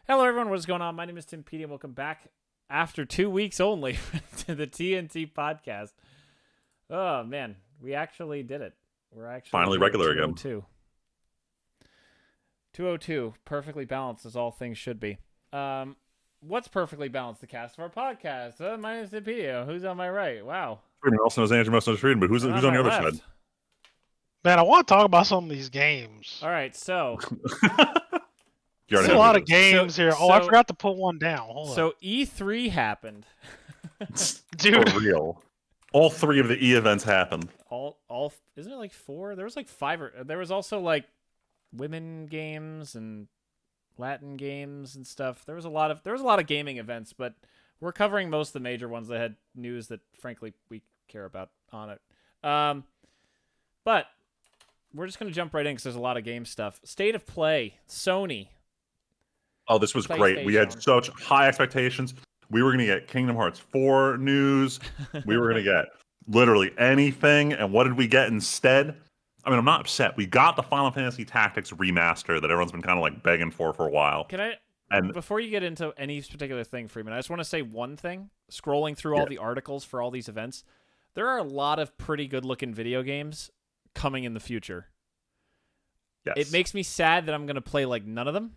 Hello, everyone. What is going on? My name is Timpedia. Welcome back after 2 weeks only to the TNT podcast. Oh, man. We actually did it. We're actually finally regular again. 202. 202. Perfectly balanced as all things should be. What's perfectly balanced? The cast of our podcast. My name is Timpedia. Who's on my right? Wow. Freeman also knows Andrew, most knows Freeman, but who's on my the other left? side? Man, I want to talk about some of these games. All right, so There's a lot of games here. I forgot to put one down. Hold so up. E3 happened. Dude. For real. All three of the E events happened. All isn't it like 4? There was like 5 or there was also like women games and Latin games and stuff. There was a lot of gaming events, but we're covering most of the major ones that had news that frankly we care about on it. But we're just going to jump right in because there's a lot of game stuff. State of Play, Sony. Oh, this was great. We had such high expectations. We were going to get Kingdom Hearts 4 news. We were going to get literally anything. And what did we get instead? I mean, I'm not upset. We got the Final Fantasy Tactics remaster that everyone's been kind of like begging for a while. Before you get into any particular thing, Freeman, I just want to say one thing. Scrolling through all the articles for all these events, there are a lot of pretty good-looking video games coming in the future. Yes. It makes me sad that I'm going to play like none of them,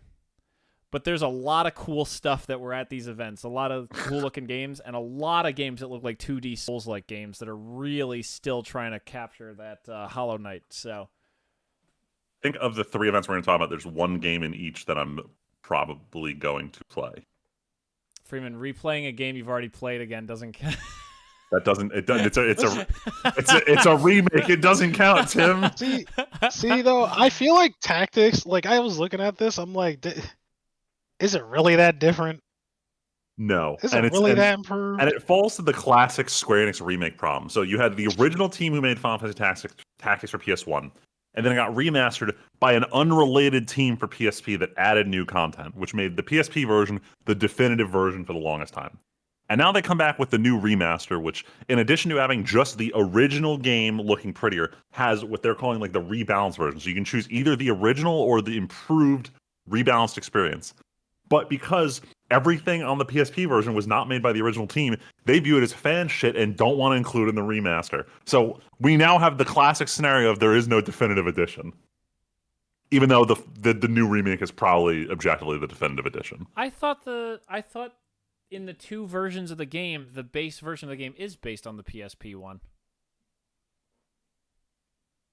but there's a lot of cool stuff that were at these events. A lot of cool-looking games and a lot of games that look like 2D Souls-like games that are really still trying to capture that Hollow Knight. So, I think of the 3 events we're going to talk about, there's one game in each that I'm probably going to play. Freeman, replaying a game you've already played again doesn't count. That doesn't. It does. It's a remake. It doesn't count, Tim. See though, I feel like Tactics. Like I was looking at this, I'm like, is it really that different? No. Is it really that improved? And it falls to the classic Square Enix remake problem. So you had the original team who made Final Fantasy Tactics for PS1, and then it got remastered by an unrelated team for PSP that added new content, which made the PSP version the definitive version for the longest time. And now they come back with the new remaster, which, in addition to having just the original game looking prettier, has what they're calling like the rebalanced version. So you can choose either the original or the improved rebalanced experience. But because everything on the PSP version was not made by the original team, they view it as fan shit and don't want to include it in the remaster. So we now have the classic scenario of there is no definitive edition. Even though the new remake is probably objectively the definitive edition. I thought in the 2 versions of the game, the base version of the game is based on the PSP one.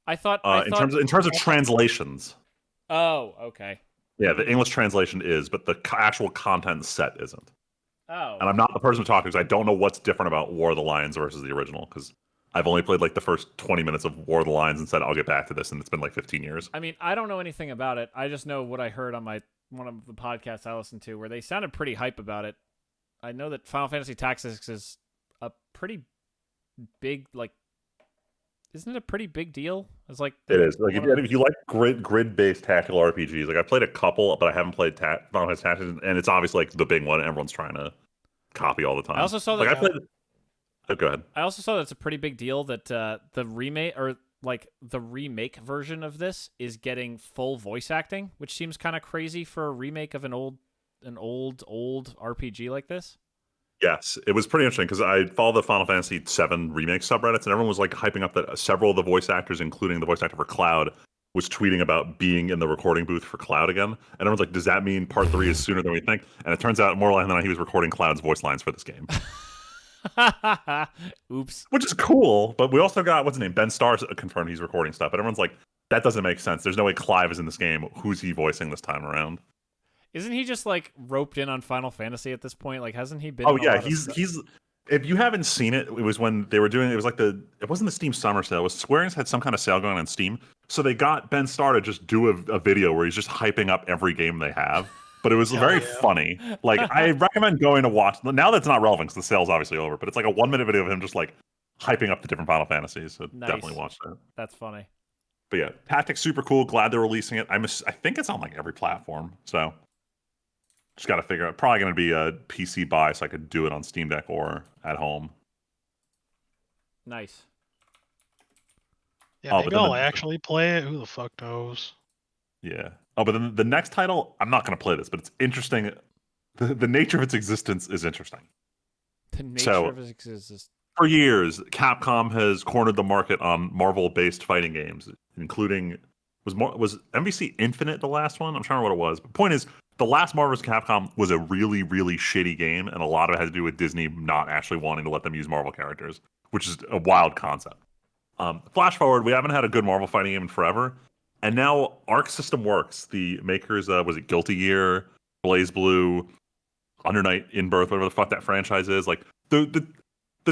I thought in terms of translations. Oh, okay. Yeah, the English translation is, but the actual content set isn't. Oh. And I'm not the person to talk to because I don't know what's different about War of the Lions versus the original because I've only played like the first 20 minutes of War of the Lions and said I'll get back to this, and it's been like 15 years. I mean, I don't know anything about it. I just know what I heard on one of the podcasts I listened to where they sounded pretty hype about it. I know that Final Fantasy Tactics is a pretty big, like, isn't it a pretty big deal? It's like it is. Like if you like grid-based tactical RPGs, like I played a couple, but I haven't played Final Fantasy Tactics, and it's obviously like the big one. Everyone's trying to copy all the time. I also saw that. Like I played. Oh, go ahead. I also saw that it's a pretty big deal that the remake or like the remake version of this is getting full voice acting, which seems kind of crazy for a remake of an old RPG like this. Yes, it was pretty interesting because I followed the Final Fantasy VII remake subreddits, and everyone was like hyping up that several of the voice actors, including the voice actor for Cloud, was tweeting about being in the recording booth for Cloud again. And everyone's like, "Does that mean Part 3 is sooner than we think?" And it turns out more likely than not, he was recording Cloud's voice lines for this game. Oops. Which is cool, but we also got what's his name, Ben Starr confirmed he's recording stuff, but everyone's like, "That doesn't make sense. There's no way Clive is in this game. Who's he voicing this time around?" Isn't he just like roped in on Final Fantasy at this point? Like, hasn't he been? Oh yeah, he's. If you haven't seen it, it was when they were doing. It was like it wasn't the Steam Summer Sale. It was Square Enix had some kind of sale going on Steam, so they got Ben Starr to just do a video where he's just hyping up every game they have. But it was very funny. Like I recommend going to watch. Now that's not relevant because the sale's obviously over. But it's like a 1-minute video of him just like hyping up the different Final Fantasies. So definitely watch that. That's funny. But yeah, Tactics super cool. Glad they're releasing it. I think it's on like every platform. So. Just got to figure out. Probably going to be a PC buy, so I could do it on Steam Deck or at home. Nice. Yeah, maybe I'll actually play it. Who the fuck knows? Yeah. Oh, but then the next title, I'm not going to play this, but it's interesting. The nature of its existence is interesting. The nature So of its existence. for years, Capcom has cornered the market on Marvel-based fighting games, including was MVC Infinite the last one? I'm trying to remember what it was. But the point is, the last Marvel vs. Capcom was a really, really shitty game, and a lot of it had to do with Disney not actually wanting to let them use Marvel characters, which is a wild concept. Flash forward, we haven't had a good Marvel fighting game in forever, and now Arc System Works, the makers, was it Guilty Gear, Blaze Blue, Under Night in Birth, whatever the fuck that franchise is, like the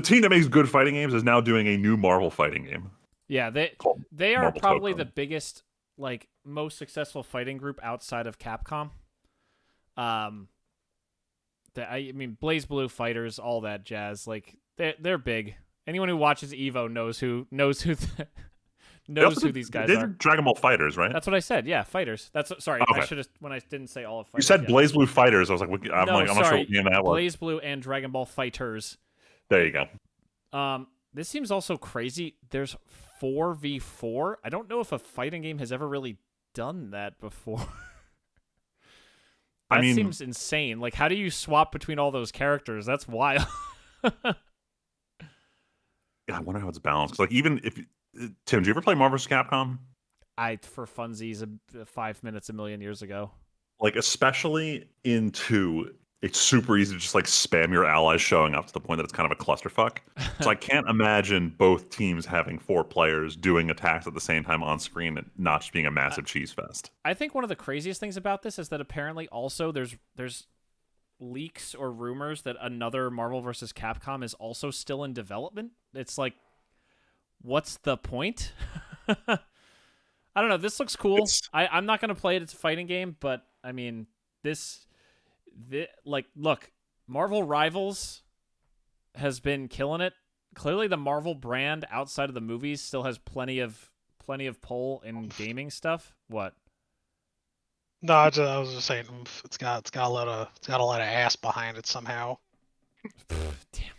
team that makes good fighting games is now doing a new Marvel fighting game. Yeah, Called they are Marvel probably Token. the biggest, like, most successful fighting group outside of Capcom. I mean, Blaze Blue Fighters, all that jazz, like they're big. Anyone who watches Evo knows who who these guys They are. did Dragon Ball Fighters, right? That's what I said. Yeah, fighters. That's sorry. Okay. I should have when I didn't say all of You fighters. said yeah. Blaze Blue Fighters. I was like, I'm No, not sure sorry. what game that was. Blaze Blue and Dragon Ball Fighters. There you go. This seems also crazy. There's 4v4. I don't know if a fighting game has ever really done that before. That seems insane. Like, how do you swap between all those characters? That's wild. Yeah, I wonder how it's balanced. 'Cause, like, even if Tim, do you ever play Marvel vs. Capcom? For funsies, 5 minutes a million years ago. Like, especially in 2, it's super easy to just like spam your allies showing up to the point that it's kind of a clusterfuck. So I can't imagine both teams having 4 players doing attacks at the same time on screen and not just being a massive cheese fest. I think one of the craziest things about this is that apparently also there's leaks or rumors that another Marvel vs. Capcom is also still in development. It's like, what's the point? I don't know. This looks cool. I'm not going to play it. It's a fighting game, but I mean, like, look, Marvel Rivals has been killing it. Clearly, the Marvel brand outside of the movies still has plenty of pull in gaming stuff. What? No, I was just saying it's got a lot of ass behind it somehow. Damn.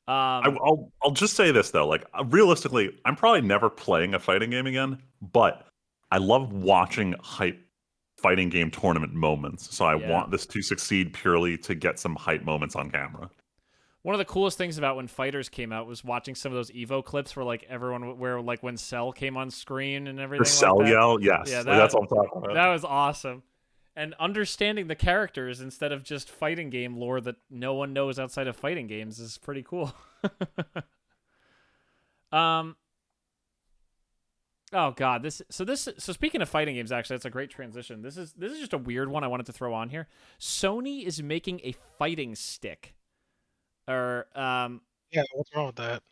I'll just say this though, like, realistically, I'm probably never playing a fighting game again, but I love watching hype fighting game tournament moments. So I want this to succeed purely to get some hype moments on camera. One of the coolest things about when Fighters came out was watching some of those Evo clips where like like when Cell came on screen and everything. The Cell like that. yell, yes. Yeah, that's what I'm talking about. That was awesome. And understanding the characters instead of just fighting game lore that no one knows outside of fighting games is pretty cool. Oh god, so speaking of fighting games, actually, that's a great transition. This is just a weird one I wanted to throw on here. Sony is making a fighting stick. Or Yeah, what's wrong with that?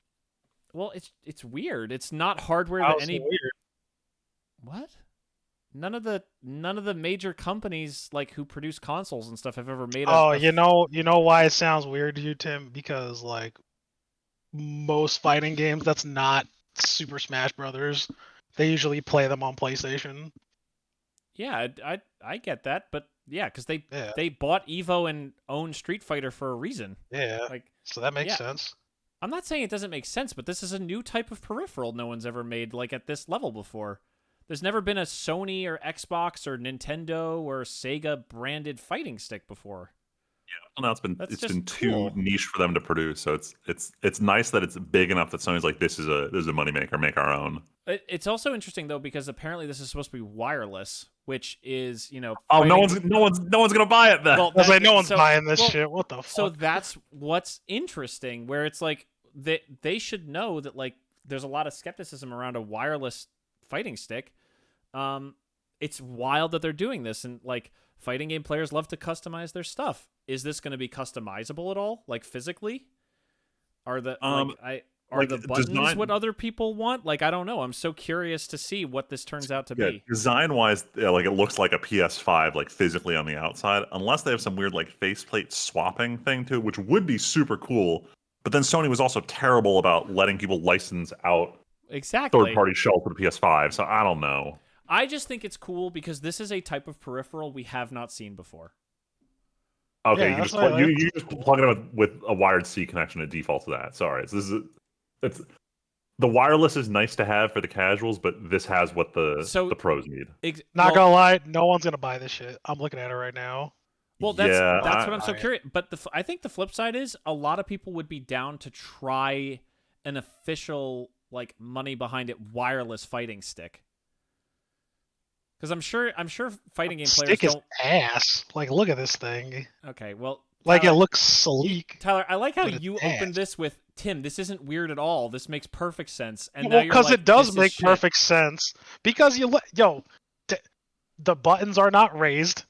Well, it's weird. It's not hardware How's that any it weird? What? None of the major companies like who produce consoles and stuff have ever made you know why it sounds weird to you, Tim? Because like most fighting games that's not Super Smash Brothers, they usually play them on PlayStation. Yeah, I get that, but yeah, because they bought Evo and own Street Fighter for a reason. Yeah, like so that makes sense. I'm not saying it doesn't make sense, but this is a new type of peripheral no one's ever made like at this level before. There's never been a Sony or Xbox or Nintendo or Sega branded fighting stick before. Yeah, well, now it's been too cool. niche for them to produce. So it's nice that it's big enough that Sony's like, this is a moneymaker, make our own. It's also interesting though because apparently this is supposed to be wireless, which is oh, no one's gonna buy it then. Well, no one's buying this shit. What the fuck? So that's what's interesting, where it's like they should know that like there's a lot of skepticism around a wireless fighting stick. It's wild that they're doing this, and like fighting game players love to customize their stuff. Is this going to be customizable at all, like physically? Are the the buttons what other people want? Like, I don't know. I'm so curious to see what this turns out to be. Design-wise, like it looks like a PS5, like physically on the outside, unless they have some weird like faceplate swapping thing to it, which would be super cool. But then Sony was also terrible about letting people license out third-party shells for the PS5, so I don't know. I just think it's cool because this is a type of peripheral we have not seen before. Okay, you just plug it in with a wired C connection to default to that. Sorry, so it's the wireless is nice to have for the casuals, but this has what the pros need. Not gonna lie, no one's gonna buy this shit. I'm looking at it right now. Well, that's what I'm so curious. But I think the flip side is a lot of people would be down to try an official, like, money behind it wireless fighting stick. Because I'm sure fighting game players stick is ass. Like, look at this thing. Okay, well, like, Tyler, it looks sleek. Tyler, I like how you opened this with, Tim, this isn't weird at all. This makes perfect sense. And well, because it does make perfect sense. Because the buttons are not raised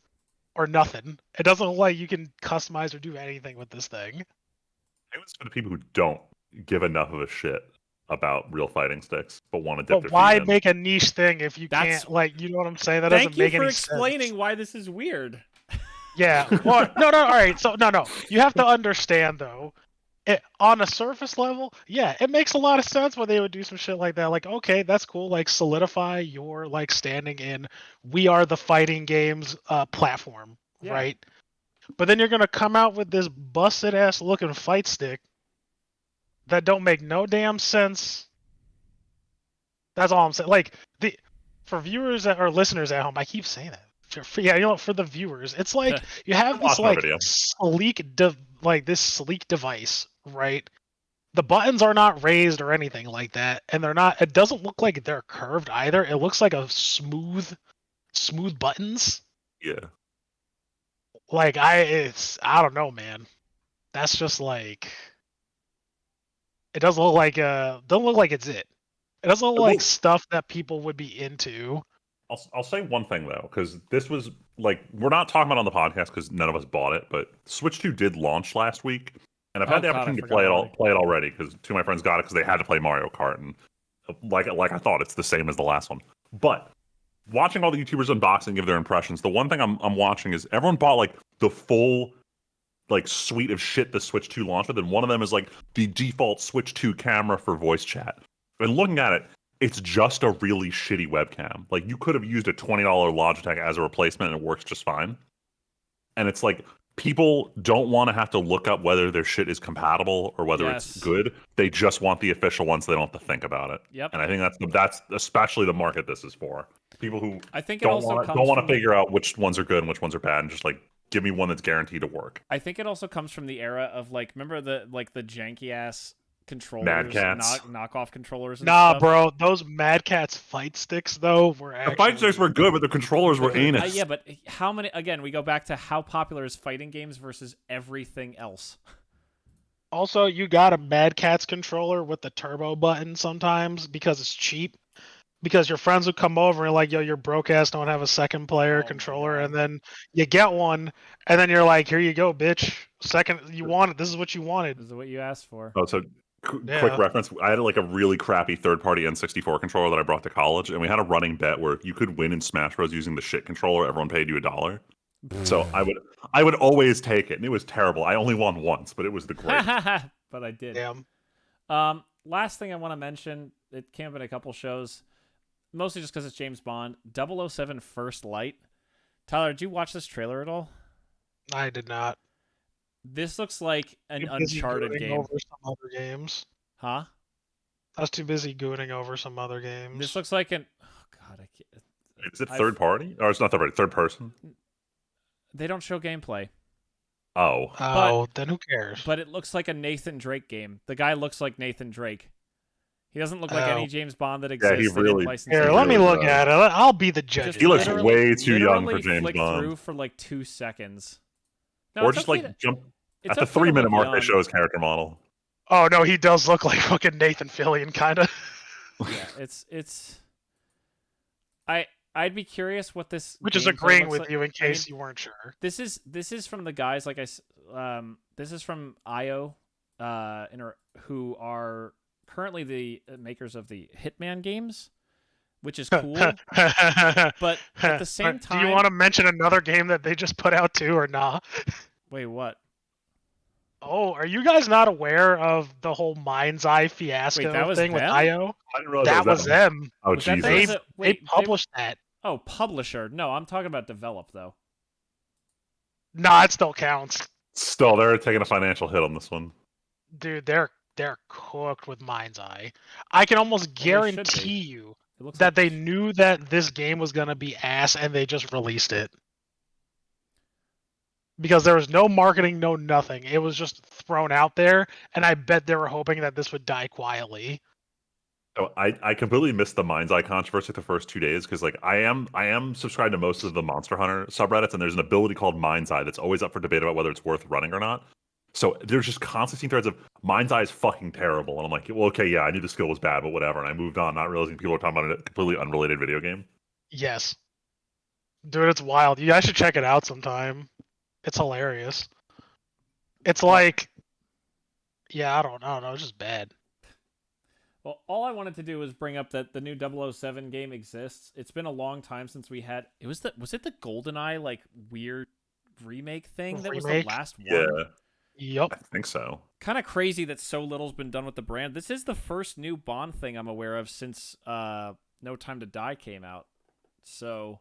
or nothing. It doesn't look like you can customize or do anything with this thing. It was for the people who don't give enough of a shit about real fighting sticks, but want to dip their feet why in. Make a niche thing if you can't, like, you know what I'm saying? That doesn't make any sense. Thank you for explaining why this is weird. Yeah. Well, no. All right. So no. You have to understand though. On a surface level, yeah, it makes a lot of sense when they would do some shit like that. Like, okay, that's cool. Like, solidify your like standing in. We are the fighting games platform, right? But then you're gonna come out with this busted ass looking fight stick that don't make no damn sense. That's all I'm saying. Like, for viewers or listeners at home, I keep saying that. For the viewers, it's like you have this like sleek device, right? The buttons are not raised or anything like that, and they're not. It doesn't look like they're curved either. It looks like a smooth buttons. Yeah. Like I don't know, man. That's just like. It doesn't look like it's it. It doesn't look like stuff that people would be into. I'll say one thing though, because this was like, we're not talking about it on the podcast because none of us bought it, but Switch 2 did launch last week, and I've had the opportunity to play it already because two of my friends got it because they had to play Mario Kart, and like I thought it's the same as the last one. But watching all the YouTubers unbox and give their impressions, the one thing I'm watching is everyone bought like the full like suite of shit the Switch 2 launched with, and one of them is like the default Switch 2 camera for voice chat. And looking at it, it's just a really shitty webcam. Like, you could have used a $20 Logitech as a replacement and it works just fine. And it's like, people don't want to have to look up whether their shit is compatible or whether it's good. They just want the official one so they don't have to think about it. Yep. And I think that's especially the market this is for. People who I think don't want to figure out which ones are good and which ones are bad, and just like, give me one that's guaranteed to work. I think it also comes from the era of like, remember the janky ass controllers, Mad Cats. knockoff controllers. And nah, stuff? Bro, those Mad Cats fight sticks though were actually. The fight sticks were good, but the controllers were anus. Yeah, but how many? Again, we go back to how popular is fighting games versus everything else. Also, you got a Mad Cats controller with the turbo button sometimes because it's cheap. Because your friends would come over and like, yo, your broke ass don't have a second player controller, and then you get one, and then you're like, here you go, bitch. Second, you wanted. This is what you wanted. This is what you asked for. Oh, so quick reference. I had like a really crappy third-party N64 controller that I brought to college, and we had a running bet where you could win in Smash Bros using the shit controller. Everyone paid you $1. So I would always take it, and it was terrible. I only won once, but it was the greatest. But I did. Damn. Last thing I want to mention, it came up in a couple shows, mostly just because it's James Bond. 007 First Light. Tyler, did you watch this trailer at all? I did not. This looks like an Uncharted game. Over some other games. Huh? I was too busy gooning over some other games. This looks like an. Oh God, I can't. Is it third party? Or it's not third party. Third person. They don't show gameplay. Oh, then who cares? But it looks like a Nathan Drake game. The guy looks like Nathan Drake. He doesn't look like any James Bond that exists. Yeah, he really. Here, let me look at it. I'll be the judge. He looks way too young for James flick Bond. Through for like 2 seconds. No, or just like jump at the 3-minute mark. They show his character model. Oh no, he does look like fucking Nathan Fillion, kind of. Yeah, it's. I'd be curious what this. Which is agreeing with you in case you weren't sure. This is from the guys like this is from IO, who are currently the makers of the Hitman games, which is cool. But at the same time, do you want to mention another game that they just put out too, or nah? Wait, what? Oh, are you guys not aware of the whole Mind's Eye fiasco thing with IO? I didn't realize that was them. Oh, Jesus. They published that. Oh, publisher. No, I'm talking about develop, though. Nah, it still counts. Still, they're taking a financial hit on this one. Dude, they're they're cooked with Mind's Eye. I can almost Well, they should be. guarantee you It looks that like they knew that this game was gonna be ass and they just released it. Because there was no marketing, no nothing. It was just thrown out there, and I bet they were hoping that this would die quietly. So I completely missed the Mind's Eye controversy the first 2 days because like I am subscribed to most of the Monster Hunter subreddits, and there's an ability called Mind's Eye that's always up for debate about whether it's worth running or not. So there's just constant threads of Mind's Eye is fucking terrible, and I'm like, well, okay, yeah, I knew the skill was bad, but whatever, and I moved on, not realizing people are talking about a completely unrelated video game. Yes. Dude, it's wild. You guys should check it out sometime. It's hilarious. It's like, yeah, I don't know. It's just bad. Well, all I wanted to do was bring up that the new 007 game exists. It's been a long time since we had. Was it the GoldenEye like weird remake thing that was the last one? Yeah. Yep. I think so. Kind of crazy that so little's been done with the brand. This is the first new Bond thing I'm aware of since No Time to Die came out. So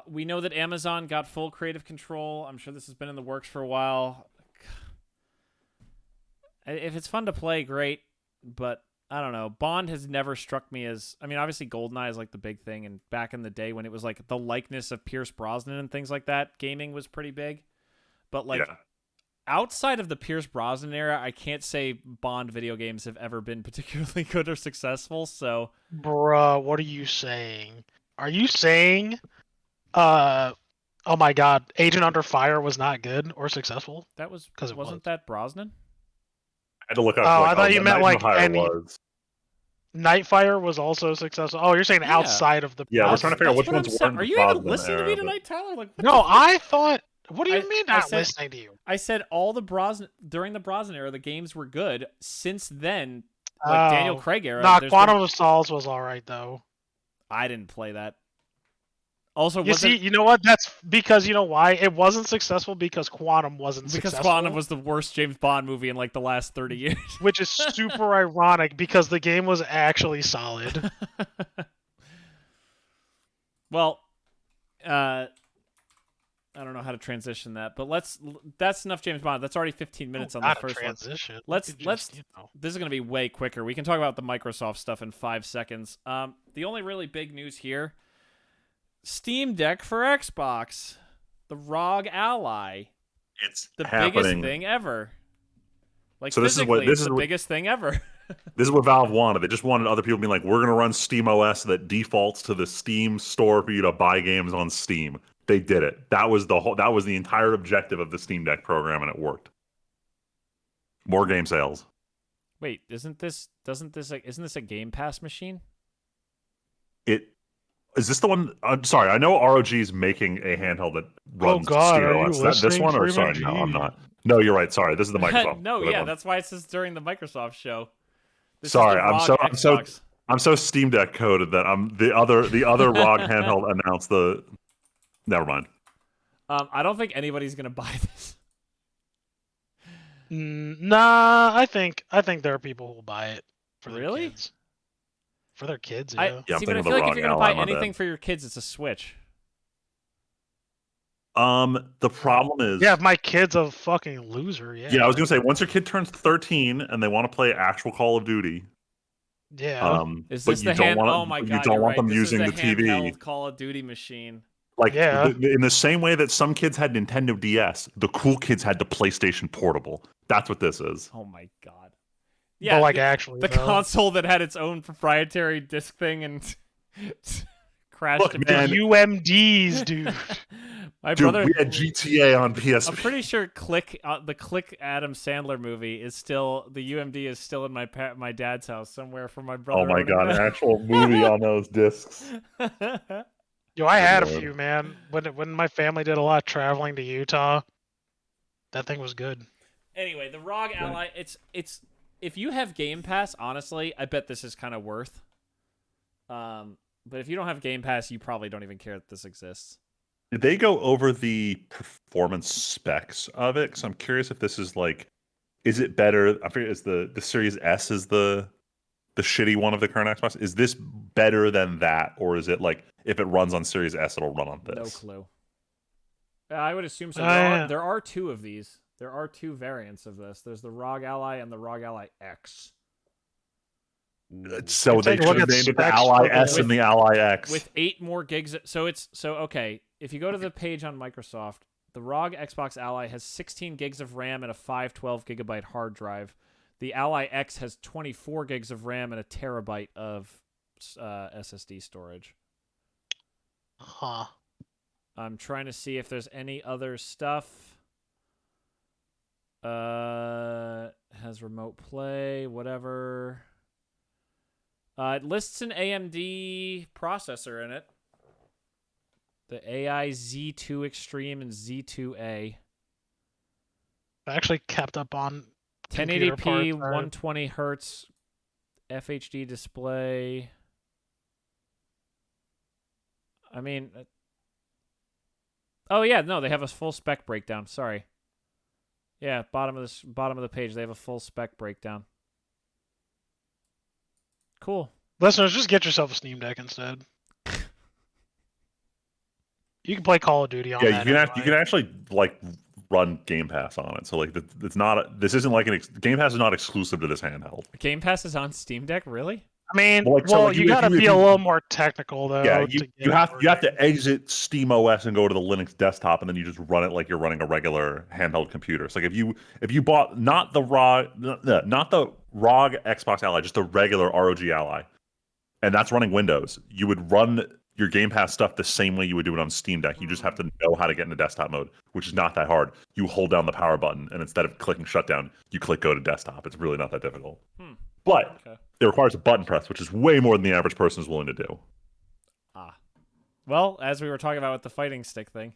we know that Amazon got full creative control. I'm sure this has been in the works for a while. If it's fun to play, great. But I don't know. Bond has never struck me as... I mean, obviously GoldenEye is like the big thing. And back in the day when it was like the likeness of Pierce Brosnan and things like that, gaming was pretty big. But like outside of the Pierce Brosnan era, I can't say Bond video games have ever been particularly good or successful. So, bruh, what are you saying? Are you saying, oh my God, Agent Under Fire was not good or successful? that was Because wasn't that Brosnan? I had to look up. Oh, I thought you meant like any. Was. Nightfire was also successful. Oh, you're saying outside of the. Yeah, we're Brosnan. trying to figure out which ones weren't. Are you even listening to me tonight, Tyler? Like, what no, I thought. What do you mean not said, listening to you? I said all the Brosnan during the Brosnan era, the games were good. Since then, like Daniel Craig era. Nah, Quantum of Solace was all right though. I didn't play that. Also, you know what? That's because you know why it wasn't successful because Quantum wasn't successful. Because Quantum was the worst James Bond movie in like the last 30 years. Which is super ironic because the game was actually solid. Well, I don't know how to transition that, but that's enough James Bond. That's already 15 minutes on the first transition. one. Let's this is going to be way quicker. We can talk about the Microsoft stuff in 5 seconds. The only really big news here, Steam Deck for Xbox, the ROG Ally. It's the happening. Biggest thing ever. Like, so this is the biggest thing ever. This is what Valve wanted. They just wanted other people being like, we're going to run Steam OS that defaults to the Steam store for you to buy games on Steam. They did it. That was the entire objective of the Steam Deck program, and it worked. More game sales. Wait, isn't this a Game Pass machine? Is this the one? I'm sorry, I know ROG is making a handheld that runs Steam OS. Is that this one or sorry? No, I'm not. No, you're right. Sorry, this is the Microsoft. No, yeah, that's why it says during the Microsoft show. Sorry, I'm so Steam Deck coded that the other ROG handheld announced the. Never mind. I don't think anybody's gonna buy this. Nah, I think there are people who will buy it for their kids. For their kids, yeah. See, but I feel like if you're gonna buy anything for your kids, it's a Switch. The problem is, if my kid's a fucking loser, I was gonna say once your kid turns 13 and they want to play actual Call of Duty, is this the hand? Oh my god, you don't want them using the TV. Call of Duty machine. Like, in the same way that some kids had Nintendo DS, the cool kids had the PlayStation Portable. That's what this is. Oh my god. Yeah, but actually, the console that had its own proprietary disc thing and crashed. The UMDs, dude. My brother, we had GTA on PSP. I'm pretty sure the Click Adam Sandler movie is still, the UMD is still in my dad's house somewhere for my brother. Oh my god, an actual movie on those discs. Yo, I had a few, man. When my family did a lot of traveling to Utah, that thing was good. Anyway, the ROG Ally, it's if you have Game Pass, honestly, I bet this is kind of worth. But if you don't have Game Pass, you probably don't even care that this exists. Did they go over the performance specs of it? Because I'm curious if this is like, is it better? I forget, is the Series S is the shitty one of the current Xbox? Is this better than that, or is it like if it runs on Series S, it'll run on this? No clue. I would assume so. There are 2 of these. There are two variants of this. There's the ROG Ally and the ROG Ally X. So they Take a look should have at named it the specs Ally for the- S and the Ally X. With 8 more gigs. So okay. If you go to the page on Microsoft, the ROG Xbox Ally has 16 gigs of RAM and a 512 gigabyte hard drive. The Ally X has 24 gigs of RAM and a terabyte of SSD storage. Huh. I'm trying to see if there's any other stuff. Has remote play, whatever. It lists an AMD processor in it. The AI Z2 Extreme and Z2A. I actually kept up on computer 1080p, parts, 120 hertz, FHD display. I mean, oh yeah, no, they have a full spec breakdown. Sorry. Yeah, bottom of the page, they have a full spec breakdown. Cool. Listeners, just get yourself a Steam Deck instead. You can play Call of Duty on Yeah, that. you can actually like run Game Pass on it. So like it's not this isn't like Game Pass is not exclusive to this handheld. Game Pass is on Steam Deck, really? I mean, Well, you gotta be a little more technical though. Yeah, to you get have to exit Steam OS and go to the Linux desktop, and then you just run it like you're running a regular handheld computer. So like if you bought not the ROG Xbox Ally, just the regular ROG Ally, and that's running Windows, you would run your Game Pass stuff the same way you would do it on Steam Deck. You just have to know how to get into desktop mode, which is not that hard. You hold down the power button, and instead of clicking shutdown, you click go to desktop. It's really not that difficult. But it requires a button press, which is way more than the average person is willing to do. Well, as we were talking about with the fighting stick thing.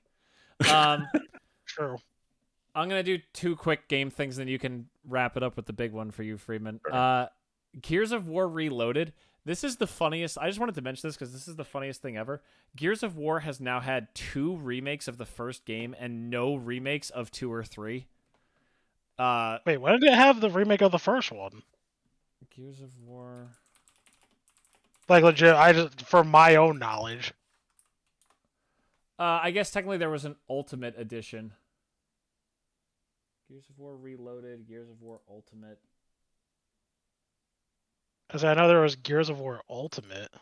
True. I'm going to do 2 quick game things, then you can wrap it up with the big one for you, Freeman. Sure. Gears of War Reloaded. This is the funniest. I just wanted to mention this because this is the funniest thing ever. Gears of War has now had 2 remakes of the first game and no remakes of 2 or 3. Wait, why did it have the remake of the first one? Gears of War. Like legit, from my own knowledge. I guess technically there was an Ultimate Edition. Gears of War Reloaded, Gears of War Ultimate. Because I know there was Gears of War Ultimate.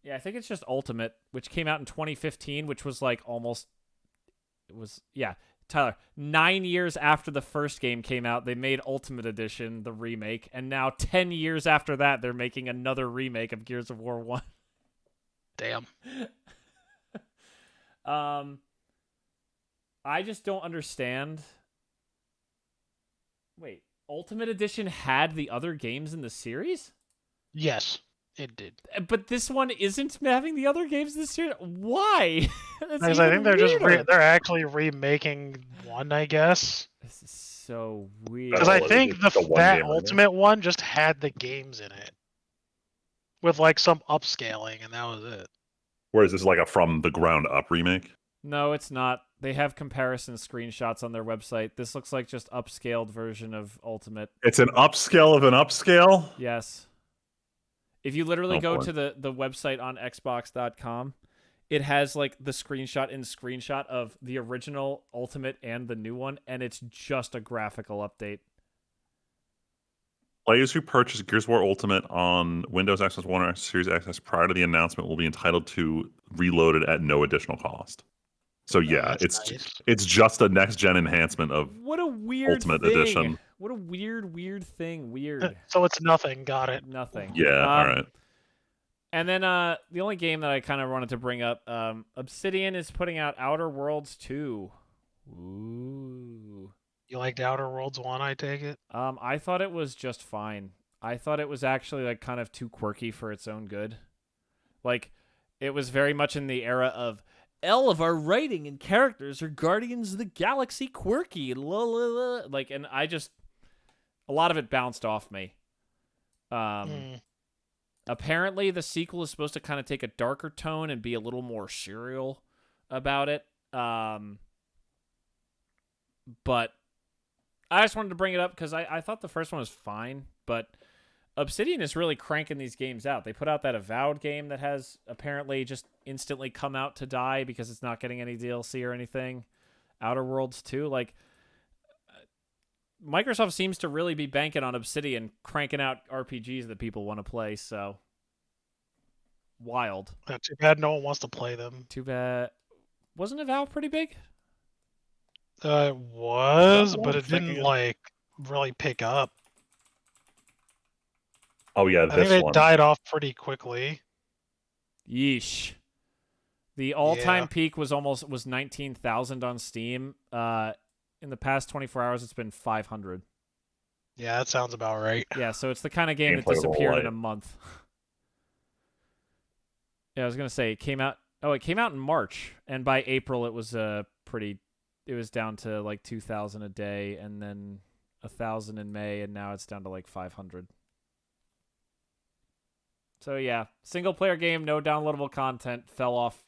Yeah, I think it's just Ultimate, which came out in 2015, which was like almost... It was... Yeah, Tyler, 9 years after the first game came out, they made Ultimate Edition, the remake, and now 10 years after that, they're making another remake of Gears of War 1. Damn. I just don't understand... Wait, Ultimate Edition had the other games in the series? Yes, it did. But this one isn't having the other games in the series? Why? Because I think they're actually remaking one, I guess. This is so weird. Because I Oh, think it's the one that game, right? Ultimate one just had the games in it. With like some upscaling, and that was it. Whereas this is like a from the ground up remake. No, it's not. They have comparison screenshots on their website. This looks like just upscaled version of Ultimate. It's an upscale of an upscale. Yes. If you literally go boy. to the website on Xbox.com, it has like the screenshot of the original Ultimate and the new one, and it's just a graphical update. Players who purchase Gears of War Ultimate on Windows, Xbox One, or Series X prior to the announcement will be entitled to Reloaded at no additional cost. So yeah, that's nice. it's just a next gen enhancement of What a weird Ultimate thing. Edition. What a weird thing. Weird. So it's nothing. Got it. Nothing. Yeah, all right. And then the only game that I kind of wanted to bring up, Obsidian is putting out Outer Worlds 2. Ooh. You liked Outer Worlds 1, I take it? I thought it was just fine. I thought it was actually like kind of too quirky for its own good. Like, it was very much in the era of all of our writing and characters are Guardians of the Galaxy quirky. La, la, la. Like, and I just, a lot of it bounced off me. Apparently, the sequel is supposed to kind of take a darker tone and be a little more serial about it. But I just wanted to bring it up because I thought the first one was fine. But Obsidian is really cranking these games out. They put out that Avowed game that has apparently just instantly come out to die because it's not getting any DLC or anything. Outer Worlds 2, like Microsoft seems to really be banking on Obsidian cranking out RPGs that people want to play, so wild. Too bad no one wants to play them. Too bad. Wasn't Avowed pretty big? It was, what but I'm it didn't thinking? like really pick up. Oh yeah, I think this they one. died off pretty quickly. Yeesh. The all-time Yeah. peak was 19,000 on Steam. In the past 24 hours, it's been 500. Yeah, that sounds about right. Yeah, so it's the kind of game that Gameplay was a disappeared in light. a month. Yeah, I was gonna say it came out. Oh, it came out in March, and by April it was pretty. It was down to like 2,000 a day, and then 1,000 in May, and now it's down to like 500. So yeah, single player game, no downloadable content, fell off.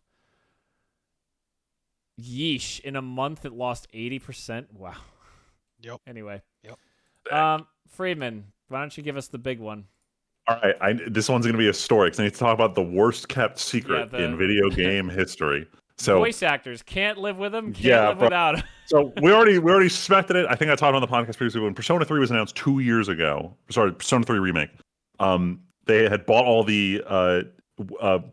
Yeesh! In a month, it lost 80%. Wow. Yep. Anyway. Yep. Friedman, why don't you give us the big one? All right, this one's going to be a story because I need to talk about the worst kept secret Yeah, in video game history. So voice actors can't live with them, can't Yeah, live bro. without them. So we already suspected it. I think I talked on the podcast previously when Persona 3 was announced 2 years ago. Sorry, Persona 3 remake. They had bought all the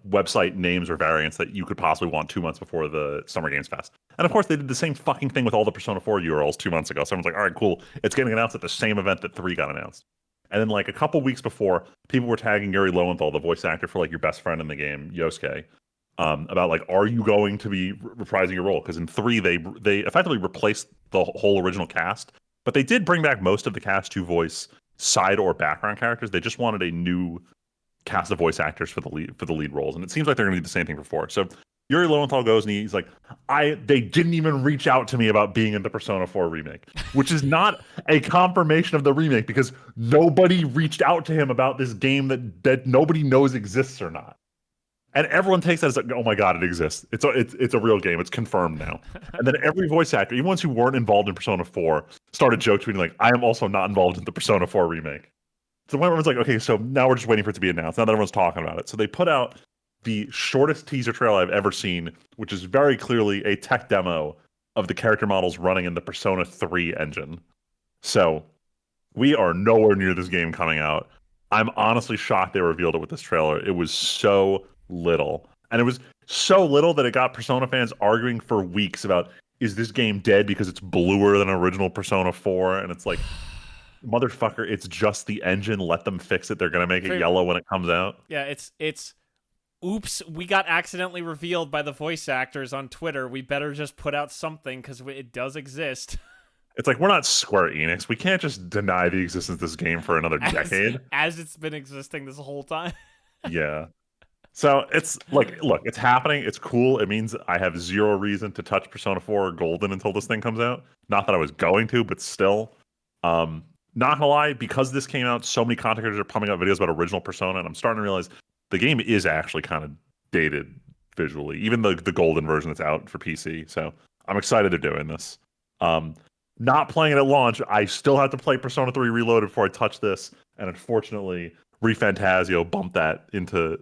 website names or variants that you could possibly want 2 months before the Summer Games Fest. And of course, they did the same fucking thing with all the Persona 4 URLs 2 months ago. So everyone's like, all right, cool. It's getting announced at the same event that 3 got announced. And then like a couple weeks before, people were tagging Yuri Lowenthal, the voice actor for like your best friend in the game, Yosuke, about like, are you going to be reprising your role? Because in 3, they effectively replaced the whole original cast, but they did bring back most of the cast to voice side or background characters. They just wanted a new cast of voice actors for the lead roles, and it seems like they're going to do the same thing for 4. So Yuri Lowenthal goes and he's like, they didn't even reach out to me about being in the Persona 4 remake, which is not a confirmation of the remake because nobody reached out to him about this game that nobody knows exists or not. And everyone takes that as like, oh my god, it exists. It's a real game. It's confirmed now. And then every voice actor, even ones who weren't involved in Persona 4, started joke tweeting like, I am also not involved in the Persona 4 remake. So everyone's like, okay, so now we're just waiting for it to be announced. Now that everyone's talking about it. So they put out the shortest teaser trailer I've ever seen, which is very clearly a tech demo of the character models running in the Persona 3 engine. So we are nowhere near this game coming out. I'm honestly shocked they revealed it with this trailer. It was so little. And it was so little that it got Persona fans arguing for weeks about, is this game dead because it's bluer than original Persona 4? And it's like, motherfucker, it's just the engine. Let them fix it. They're going to make it yellow when it comes out. Yeah, it's oops, we got accidentally revealed by the voice actors on Twitter. We better just put out something because it does exist. It's like, we're not Square Enix. We can't just deny the existence of this game for another decade. As it's been existing this whole time. Yeah. So it's like, look, it's happening. It's cool. It means I have zero reason to touch Persona 4 Golden until this thing comes out. Not that I was going to, but still. Not gonna lie, because this came out, so many content creators are pumping out videos about original Persona, and I'm starting to realize the game is actually kind of dated visually, even the golden version that's out for PC. So I'm excited they're doing this. Not playing it at launch, I still have to play Persona 3 Reloaded before I touch this, and unfortunately, ReFantazio bumped that into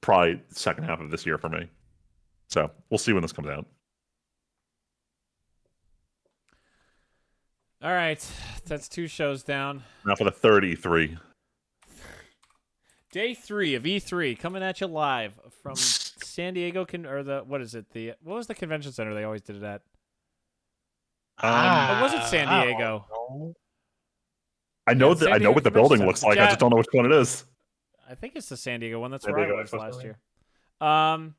probably the second half of this year for me. So we'll see when this comes out. All right, that's 2 shows down. Now for the third E3. Day 3 of E3 coming at you live from San Diego. What was the convention center they always did it at? Or was it San Diego? I know San I know Diego what the Convention building looks Center. like. I just don't know which one it is. I think it's the San Diego one. That's San where I Diego was Expo last Center. year.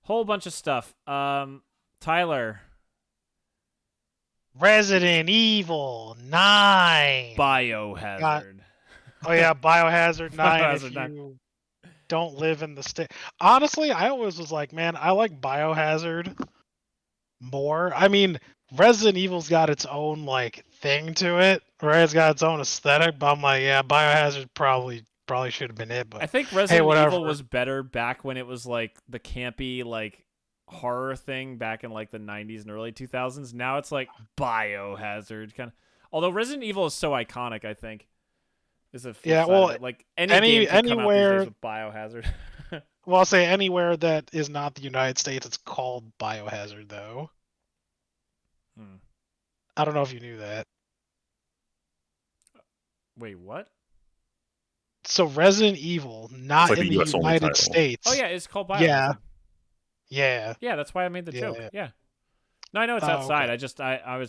Whole bunch of stuff. Tyler. Resident Evil 9. Biohazard. Oh yeah, Biohazard 9. Biohazard If 9. you don't live in the state. Honestly, I always was like, man, I like Biohazard more. I mean, Resident Evil's got its own like thing to it, right? It's got its own aesthetic, but I'm like, yeah, Biohazard probably should have been it. But I think Resident whatever. Evil was better back when it was like the campy like horror thing back in like the 90s and early 2000s. Now it's like Biohazard kind of. Although Resident Evil is so iconic, I think is the flip Yeah, side well, of it. Like any game could come out these anywhere. days with Biohazard. Well, I'll say anywhere that is not the United States, it's called Biohazard, though. Hmm. I don't know if you knew that. Wait, what? So Resident Evil, It's not like in the the US only United title. States. Oh yeah, it's called Yeah, Biohazard. yeah, Yeah, that's why I made the joke. yeah. Yeah. No, I know it's Oh, outside. okay.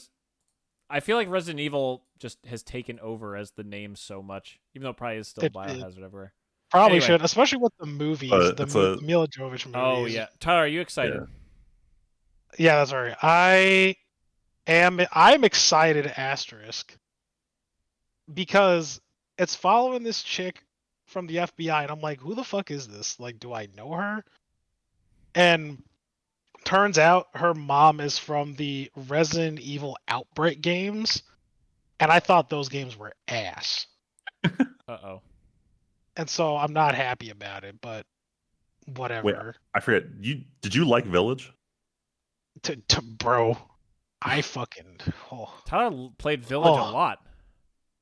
I feel like Resident Evil just has taken over as the name so much, even though it probably is still It Biohazard everywhere. probably Anyway. should, especially with the movies, the It's a Mila Jovovich Oh movies. yeah. Tyler, are you excited? yeah. Yeah, that's right. I'm excited, asterisk, because it's following this chick from the FBI, and I'm like, who the fuck is this? Like, do I know her? And turns out her mom is from the Resident Evil Outbreak games, and I thought those games were ass. Uh-oh. And so I'm not happy about it, but Wait, whatever. I forget. Did you like Village? Bro, I fucking Tyler played Village a oh, lot.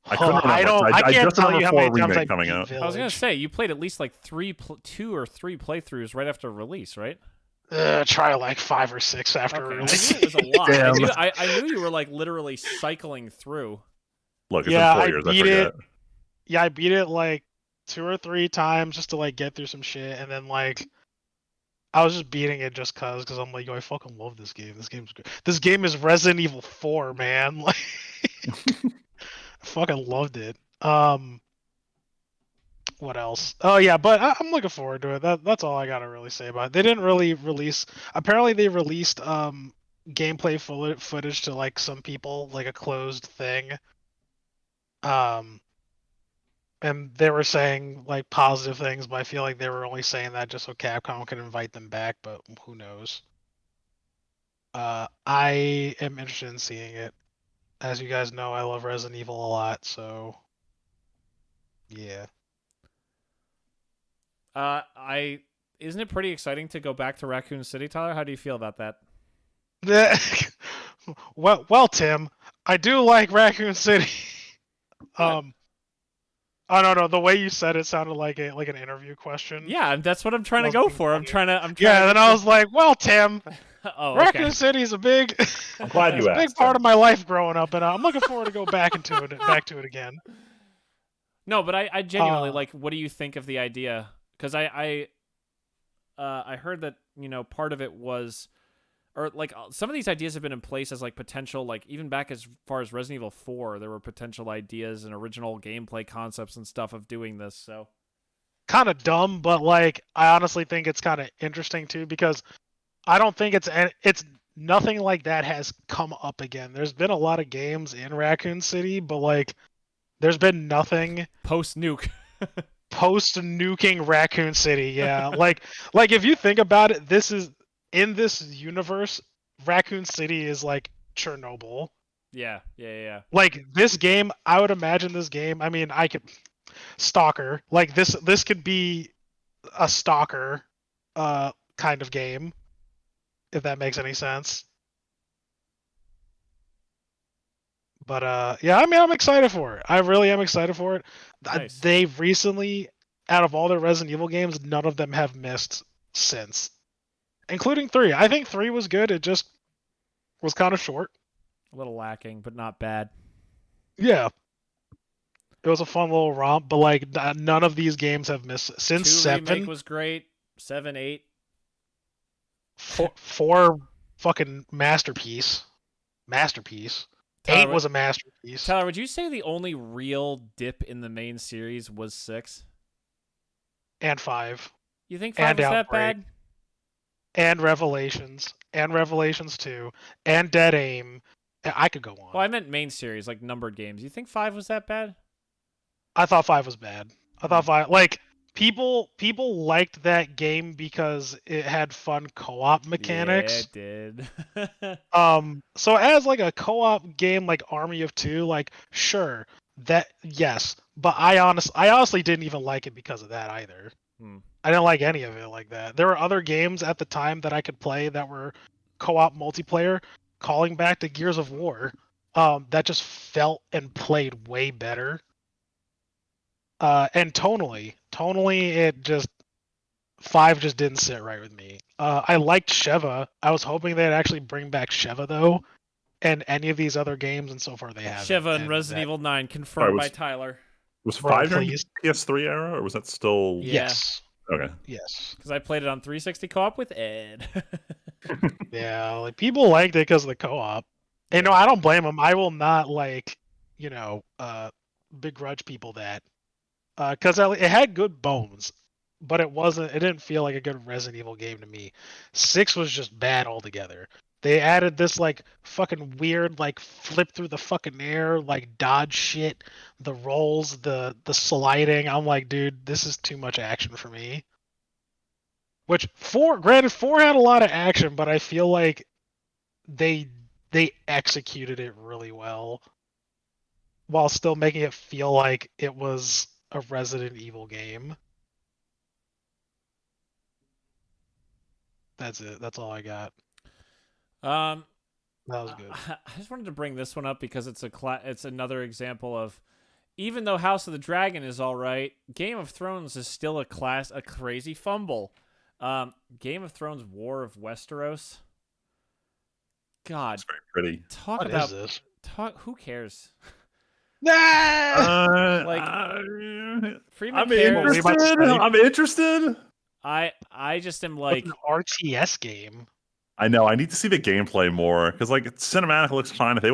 I couldn't remember. I don't. I I can't just tell remember you how 4 many times I remake coming beat out. Village. I was gonna say you played at least like 2 or 3 playthroughs right after release, right? Try like 5 or 6 after Okay, I release. knew it was a lot. Damn. I knew you were like literally cycling through. Look, it's Yeah, been 4 I years. I beat forget. it. Yeah, I beat it like 2 or 3 times just to like get through some shit, and then like I was just beating it just cause I'm like, yo, I fucking love this game. This game's good. This game is Resident Evil 4, man. Like, I fucking loved it. What else? Oh yeah, but I'm looking forward to it. That's all I gotta really say about it. They didn't really release. Apparently, they released gameplay footage to like some people, like a closed thing. Um, and they were saying like positive things, but I feel like they were only saying that just so Capcom could invite them back. But who knows? I am interested in seeing it. As you guys know, I love Resident Evil a lot, so yeah. I isn't it pretty exciting to go back to Raccoon City, Tyler? How do you feel about that? well, Tim, I do like Raccoon City. What? I don't know. The way you said it sounded like an interview question. Yeah, that's what I'm trying to Was go being for. I'm funny. trying to. Yeah, and then I get was like, well, Tim, oh, Raccoon okay. City is a big, I'm glad it's you a big asked. part of my life growing up, and I'm looking forward to go back back to it again. No, but I genuinely Uh, like. What do you think of the idea? Because I heard that part of it was, or like some of these ideas have been in place as like potential, like even back as far as Resident Evil 4, there were potential ideas and original gameplay concepts and stuff of doing this. So kind of dumb, but like I honestly think it's kind of interesting too because I don't think it's nothing like that has come up again. There's been a lot of games in Raccoon City, but like there's been nothing post nuke. post nuking Raccoon City. Yeah, like if you think about it, this is in this universe, Raccoon City is like Chernobyl. Yeah. Like this game, I would imagine this game. I mean, I could Stalker. Like this could be a Stalker kind of game, if that makes any sense. But yeah, I mean, I'm excited for it. I really am excited for it. Nice. They've recently, out of all their Resident Evil games, none of them have missed since, including 3. I think 3 was good. It just was kind of short. A little lacking, but not bad. Yeah, it was a fun little romp, but like none of these games have missed since 2 7. remake was great. 7, 8. Four fucking masterpiece. 8 Tyler, was a masterpiece. Tyler, would you say the only real dip in the main series was 6? And 5. You think 5 And was that Outbreak. bad? And Revelations. And Revelations 2. And Dead Aim. I could go on. Well, I meant main series, like numbered games. You think 5 was that bad? I thought 5 was bad. I thought 5 like people liked that game because it had fun co-op mechanics. Yeah, it did. So as like a co-op game like Army of Two, like sure, that yes, but I honestly didn't even like it because of that either. I didn't like any of it like that. There were other games at the time that I could play that were co-op multiplayer, calling back to Gears of War, that just felt and played way better. And tonally, it just 5 just didn't sit right with me. I liked Sheva. I was hoping they'd actually bring back Sheva though, and any of these other games, and so far they haven't. Shiva and Resident Evil 9 Sorry, confirmed by Tyler. Was Bro, 5 during the please. PS3 era, or was that still? Yeah. Yes. Okay. Yes. Because I played it on 360 co-op with Ed. Yeah, like people liked it because of the co-op. And no, Yeah. I don't blame them. I will not begrudge people that. Because it had good bones, but it didn't feel like a good Resident Evil game to me. 6 was just bad altogether. They added this like fucking weird like flip through the fucking air, like dodge shit, the rolls, the sliding. I'm like, dude, this is too much action for me. Which granted 4 had a lot of action, but I feel like they executed it really well while still making it feel like it was a Resident Evil game. That's it. That's all I got. Um, That was good. I just wanted to bring this one up because it's another example of, even though House of the Dragon is all right, Game of Thrones is still a crazy fumble. Game of Thrones War of Westeros. God, It's very pretty. talk What about is this? who cares? Nah! Freeman I'm cares. What were you about to say? I'm interested. I just am Like like, an RTS game. I know. I need to see the gameplay more because, like, cinematic looks fine. If they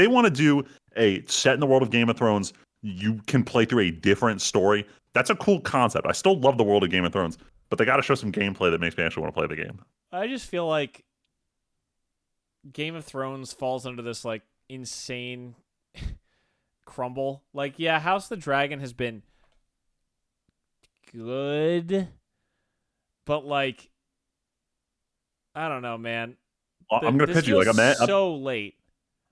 want to do a set in the world of Game of Thrones, you can play through a different story. That's a cool concept. I still love the world of Game of Thrones, but they got to show some gameplay that makes me actually want to play the game. I just feel like Game of Thrones falls under this like insane crumble. Like, yeah, House of the Dragon has been good, but like, I don't know, man. I'm gonna This pitch you like feels so late.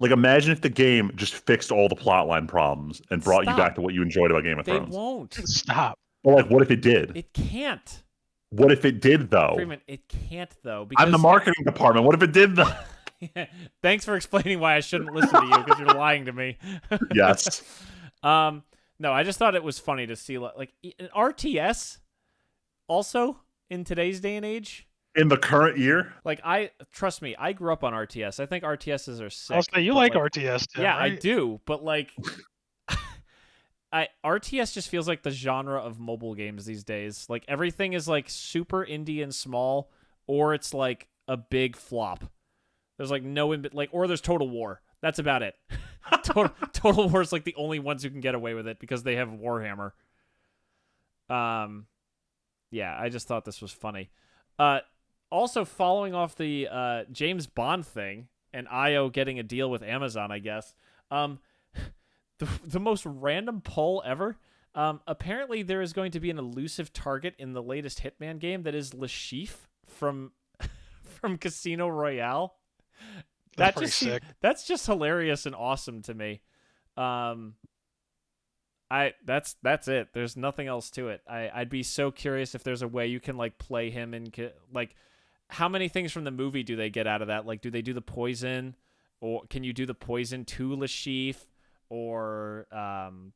like imagine if the game just fixed all the plotline problems and brought you Stop. back to what you enjoyed about Game of They Thrones. won't. Stop. Or like, what if it did? It can't. What if it did though? Freeman, it can't though. Because I'm the marketing department. What if it did though? Thanks for explaining why I shouldn't listen to you because you're lying to me. Yes. No, I just thought it was funny to see like an RTS also in today's day and age. In the current year? Like, trust me, I grew up on RTS. I think RTSs are sick. Also, you but, like RTS, Tim, yeah, right? I do, but like, RTS just feels like the genre of mobile games these days. Like, everything is like super indie and small, or it's like a big flop. There's like or there's Total War. That's about it. Total War is like the only ones who can get away with it because they have Warhammer. Yeah, I just thought this was funny. Also, following off the James Bond thing and IO getting a deal with Amazon, I guess. The most random poll ever. Apparently, there is going to be an elusive target in the latest Hitman game that is Lashif from Casino Royale. That's sick. That's just hilarious and awesome to me. That's it. There's nothing else to it. I'd be so curious if there's a way you can like play him and like, how many things from the movie do they get out of that? Like, do they do the poison, or can you do the poison to Lashif, or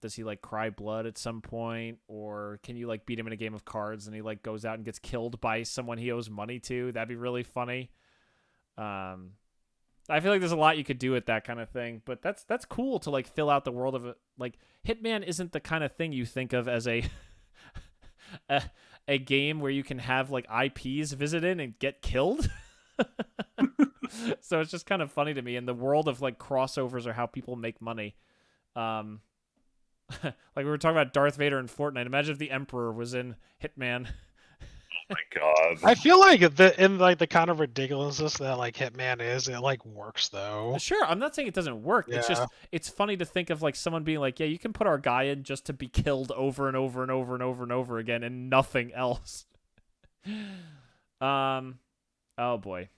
does he like cry blood at some point, or can you like beat him in a game of cards and he like goes out and gets killed by someone he owes money to? That'd be really funny. I feel like there's a lot you could do with that kind of thing, but that's cool to like fill out the world of it. Like, Hitman isn't the kind of thing you think of as a game where you can have like IPs visit in and get killed. So it's just kind of funny to me in the world of like crossovers or how people make money. Like we were talking about Darth Vader in Fortnite. Imagine if the Emperor was in Hitman. Oh my god. I feel like in like the kind of ridiculousness that like Hitman is, it like works though. Sure, I'm not saying it doesn't work. Yeah. It's just it's funny to think of like someone being like, yeah, you can put our guy in just to be killed over and over and over and over and over again and nothing else. Oh boy.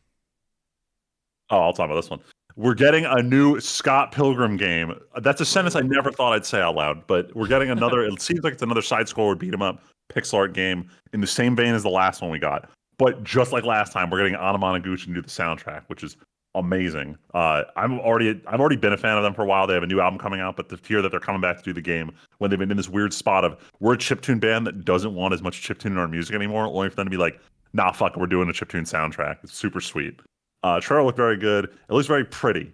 Oh, I'll talk about this one. We're getting a new Scott Pilgrim game. That's a sentence I never thought I'd say out loud, but we're getting another. It seems like it's another side-scroller beat 'em up pixel art game in the same vein as the last one we got. But just like last time, we're getting Anna Monoguchi to do the soundtrack, which is amazing. I've already been a fan of them for a while. They have a new album coming out, but to hear that they're coming back to do the game when they've been in this weird spot of we're a chiptune band that doesn't want as much chiptune in our music anymore, only for them to be like, nah, fuck it, we're doing a chiptune soundtrack. It's super sweet. Trailer looked very good. It looks very pretty.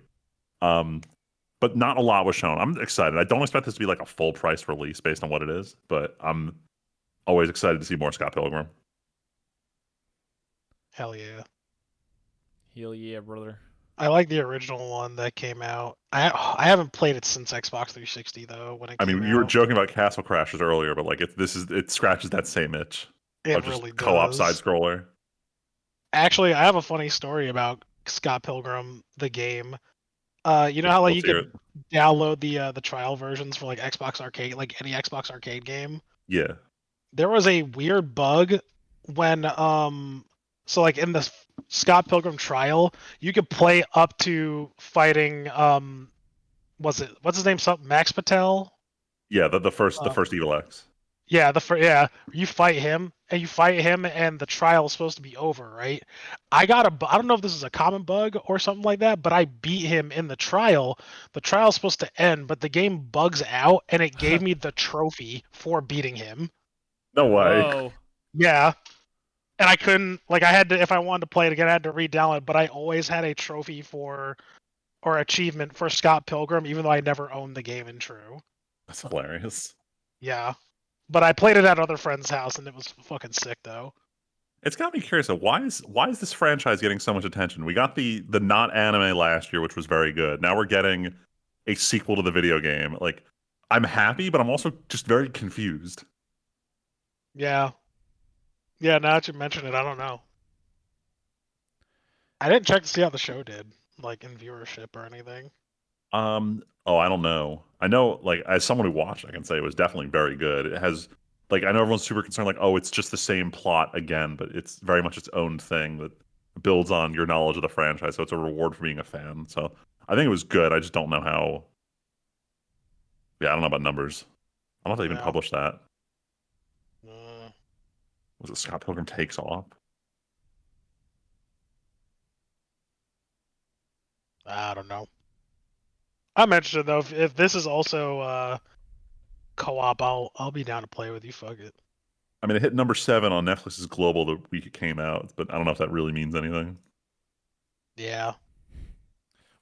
But not a lot was shown. I'm excited. I don't expect this to be like a full price release based on what it is, but I'm always excited to see more Scott Pilgrim. Hell yeah. Hell yeah, brother. I like the original one that came out. I haven't played it since Xbox 360 though. When it I came mean, out, you were joking about Castle Crashers earlier, but like it scratches that same itch it of just really co-op does. side scroller. Actually, I have a funny story about Scott Pilgrim, the game. You know how like Let's you hear could download the trial versions for like Xbox Arcade, like any Xbox Arcade game. Yeah. There was a weird bug when so like in the Scott Pilgrim trial, you could play up to fighting what's his name? Something Max Patel. Yeah, the Uh, first Evil X. Yeah, you fight him and the trial is supposed to be over, right? I don't know if this is a common bug or something like that, but I beat him in the trial. The trial's supposed to end, but the game bugs out and it gave me the trophy for beating him. No way. Whoa. Yeah. And I couldn't like I had to if I wanted to play it again, I had to re-download it, but I always had a trophy for or achievement for Scott Pilgrim, even though I never owned the game in true. That's hilarious. Yeah. But I played it at other friend's house and it was fucking sick though. It's got me curious of why is this franchise getting so much attention? We got the not anime last year, which was very good. Now we're getting a sequel to the video game. Like, I'm happy, but I'm also just very confused. Yeah. Yeah, now that you mention it, I don't know. I didn't check to see how the show did, like in viewership or anything. Oh, I don't know. I know, like, as someone who watched, I can say it was definitely very good. It has, like, I know everyone's super concerned, like, oh, it's just the same plot again, but it's very much its own thing that builds on your knowledge of the franchise. So it's a reward for being a fan. So I think it was good. I just don't know how. Yeah, I don't know about numbers. I don't know if they even Yeah. published that. Uh, Was it Scott Pilgrim Takes Off? I don't know. I'm interested though. If this is also co-op, I'll be down to play with you. Fuck it. I mean, it hit number 7 on Netflix's Global the week it came out, but I don't know if that really means anything. Yeah.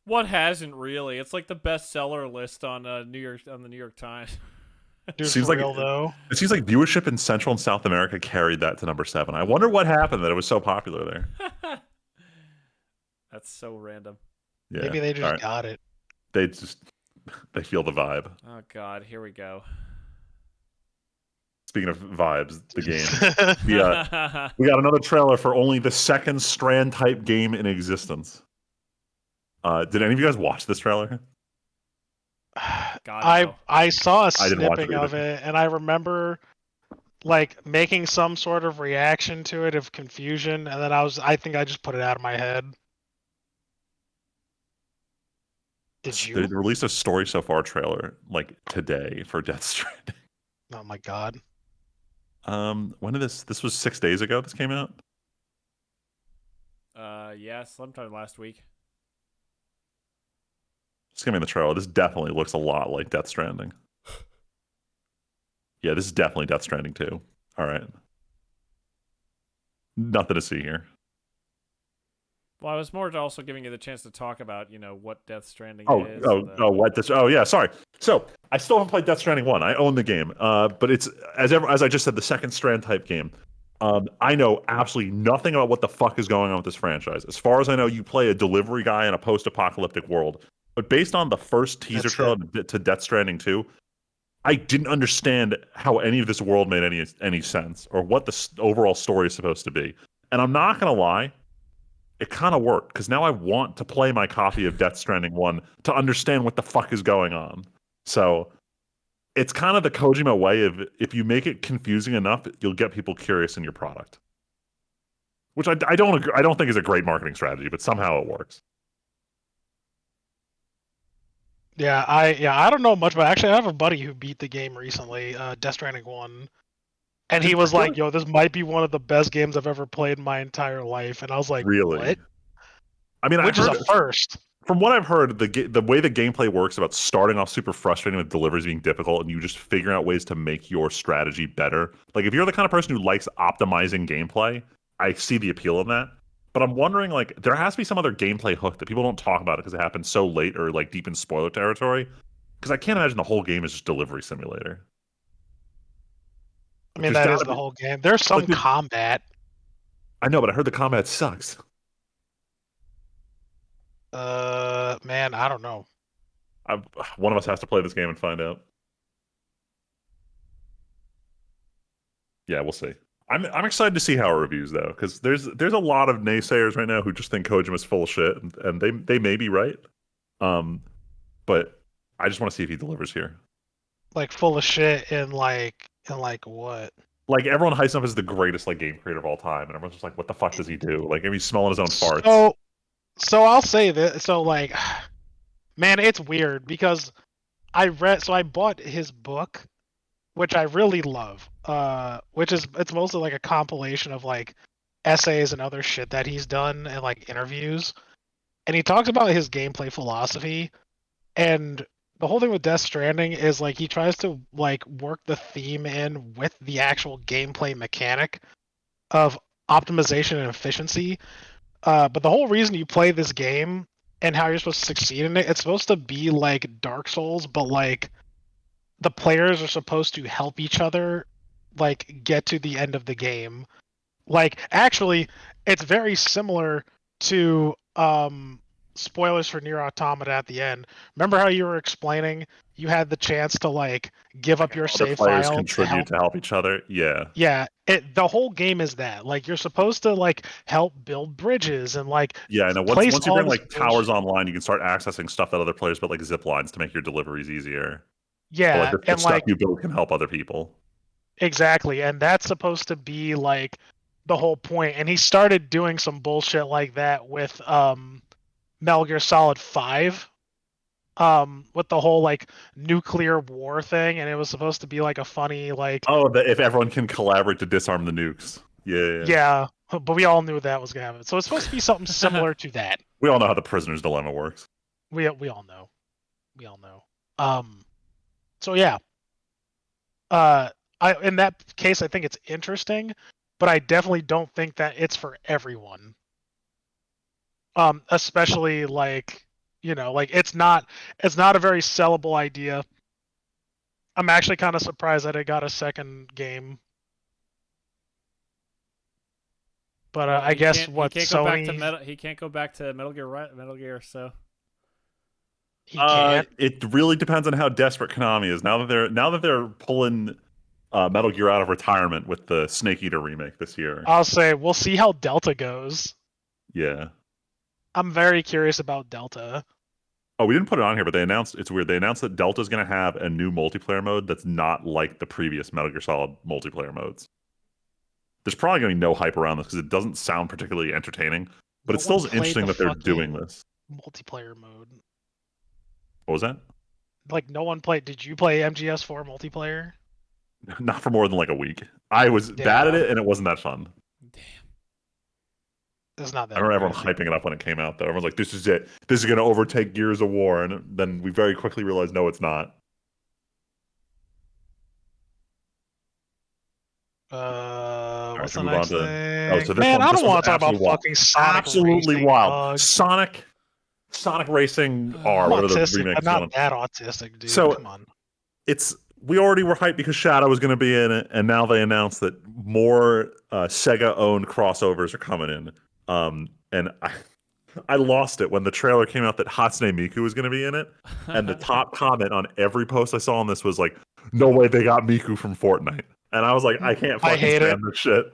What hasn't really? It's like the bestseller list on the New York Times. Dude, Seems for like real though. It seems like viewership in Central and South America carried that to number 7. I wonder what happened that it was so popular there. That's so random. Yeah. Maybe they All just right. got it. They feel the vibe. Oh God, here we go. Speaking of vibes, the game. We got another trailer for only the second Strand type game in existence. Did any of you guys watch this trailer? God, no. I saw a I didn't watch it snipping of either. it, and I remember like making some sort of reaction to it of confusion, and then I think I just put it out of my head. Did They you? released a story so far trailer like today for Death Stranding. Oh my god. When did this was 6 days ago this came out? Yeah, sometime last week. Just give me the trailer. This definitely looks a lot like Death Stranding. Yeah, this is definitely Death Stranding 2. All right. Nothing to see here. Well, I was more also giving you the chance to talk about, what Death Stranding is. What this? Oh, yeah. Sorry. So I still haven't played Death Stranding 1. I own the game. But it's as I just said, the second Strand type game. I know absolutely nothing about what the fuck is going on with this franchise. As far as I know, you play a delivery guy in a post-apocalyptic world. But based on the first teaser That's trailer to Death Stranding 2, I didn't understand how any of this world made any sense or what the overall story is supposed to be. And I'm not gonna lie, it kind of worked because now I want to play my copy of Death Stranding 1 to understand what the fuck is going on. So it's kind of the Kojima way of if you make it confusing enough, you'll get people curious in your product. Which I don't agree, I don't think is a great marketing strategy, but somehow it works. Yeah, I don't know much, but actually I have a buddy who beat the game recently, Death Stranding 1. And he was like, yo, this might be one of the best games I've ever played in my entire life. And I was like, Really? what? I mean, I which is heard a first. from what I've heard, the way the gameplay works about starting off super frustrating with deliveries being difficult, and you just figuring out ways to make your strategy better. Like if you're the kind of person who likes optimizing gameplay, I see the appeal in that. But I'm wondering, like, there has to be some other gameplay hook that people don't talk about it because it happened so late or like deep in spoiler territory. Because I can't imagine the whole game is just delivery simulator. I Like, mean, there's that is gotta the be whole game. There's like, some combat. I know, but I heard the combat sucks. Man, I don't know. I, one of us has to play this game and find out. Yeah, we'll see. I'm excited to see how it reviews though, because there's a lot of naysayers right now who just think Kojima's full of shit, and they may be right. But I just want to see if he delivers here. Like full of shit and like what? Like everyone hypes him up as the greatest like game creator of all time, and everyone's just like, what the fuck does he do? Like maybe he's smelling his own farts. So I'll say that. So like, man, it's weird because I bought his book, which I really love. It's mostly like a compilation of like essays and other shit that he's done and like interviews. And he talks about his gameplay philosophy. And the whole thing with Death Stranding is like he tries to like work the theme in with the actual gameplay mechanic of optimization and efficiency. But the whole reason you play this game and how you're supposed to succeed in it, it's supposed to be like Dark Souls, but like the players are supposed to help each other like get to the end of the game. Like actually, it's very similar to spoilers for Nier Automata at the end. Remember how you were explaining you had the chance to like give up your Other save players file to contribute help. to help each other. Yeah. Yeah, the whole game is that. Like you're supposed to like help build bridges and like Yeah, I know. place Once you all bring this like towers bullshit. online, you can start accessing stuff that other players built, like zip lines, to make your deliveries easier. But like Yeah, the and stuff like you build can help other people. exactly, and that's supposed to be like the whole point. And he started doing some bullshit like that with Metal Gear Solid 5, with the whole like nuclear war thing, and it was supposed to be like a funny like Oh, if everyone can collaborate to disarm the nukes. Yeah. yeah, but we all knew that was gonna happen. So it's supposed to be something similar to that. We all know how the prisoner's dilemma works. We all know. We all know. So yeah. Uh I in that case I think it's interesting, but I definitely don't think that it's for everyone. Especially like, like it's not a very sellable idea. I'm actually kind of surprised that it got a second game. But Well, I he guess can't. He what can't go back to Sony He can't go back to Metal Gear. Metal Gear. So he can't. It really depends on how desperate Konami is. Now that they're pulling Metal Gear out of retirement with the Snake Eater remake this year. I'll say we'll see how Delta goes. Yeah. I'm very curious about Delta. Oh, we didn't put it on here, but they announced, it's weird. They announced that Delta's going to have a new multiplayer mode that's not like the previous Metal Gear Solid multiplayer modes. There's probably going to be no hype around this because it doesn't sound particularly entertaining, but No it's still one played interesting the that they're doing fucking this. multiplayer mode. What was that? Like no one played. Did you play MGS4 multiplayer? Not for more than like a week. I was bad at Yeah, it, and it wasn't that fun. damn. it's not I that remember everyone great. hyping it up when it came out, though. Everyone's like, this is it. This is going to overtake Gears of War. And then we very quickly realized, no, it's not. All right, What's should the we move on next to... Oh, thing? so Man, I this don't one's want to talk about absolutely wild. fucking Sonic Absolutely Racing, wild. dog. Sonic Racing R, I'm whatever the autistic, remake but is going. not that autistic, dude. So Come on. we already were hyped because Shadow was going to be in it, and now they announced that more Sega-owned crossovers are coming in. And I lost it when the trailer came out that Hatsune Miku was going to be in it, and the top comment on every post I saw on this was like, "No way, they got Miku from Fortnite," and I was like, "I can't I fucking hate it. stand this shit."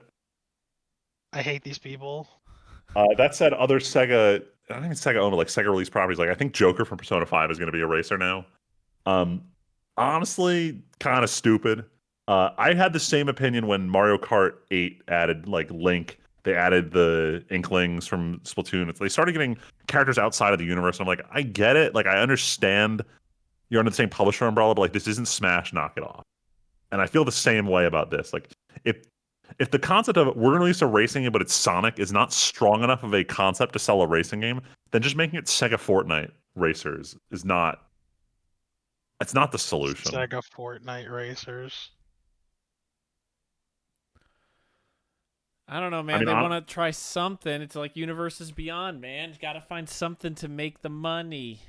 I hate these people. That said, other Sega, I don't even Sega owned, like Sega released properties, like I think Joker from Persona 5 is going to be a racer now. Um, Honestly, kind of stupid. I had the same opinion when Mario Kart 8 added like Link. They added the Inklings from Splatoon. They started getting characters outside of the universe. I'm like, I get it. Like, I understand you're under the same publisher umbrella, but like, this isn't Smash. Knock it off. And I feel the same way about this. Like, if if the concept of we're going to release a racing game, but it's Sonic, is not strong enough of a concept to sell a racing game, then just making it Sega Fortnite Racers is not. It's not the solution. Sega Fortnite Racers. I don't know, man. mean, They want to try something. It's like Universes Beyond, man. You got to find something to make the money.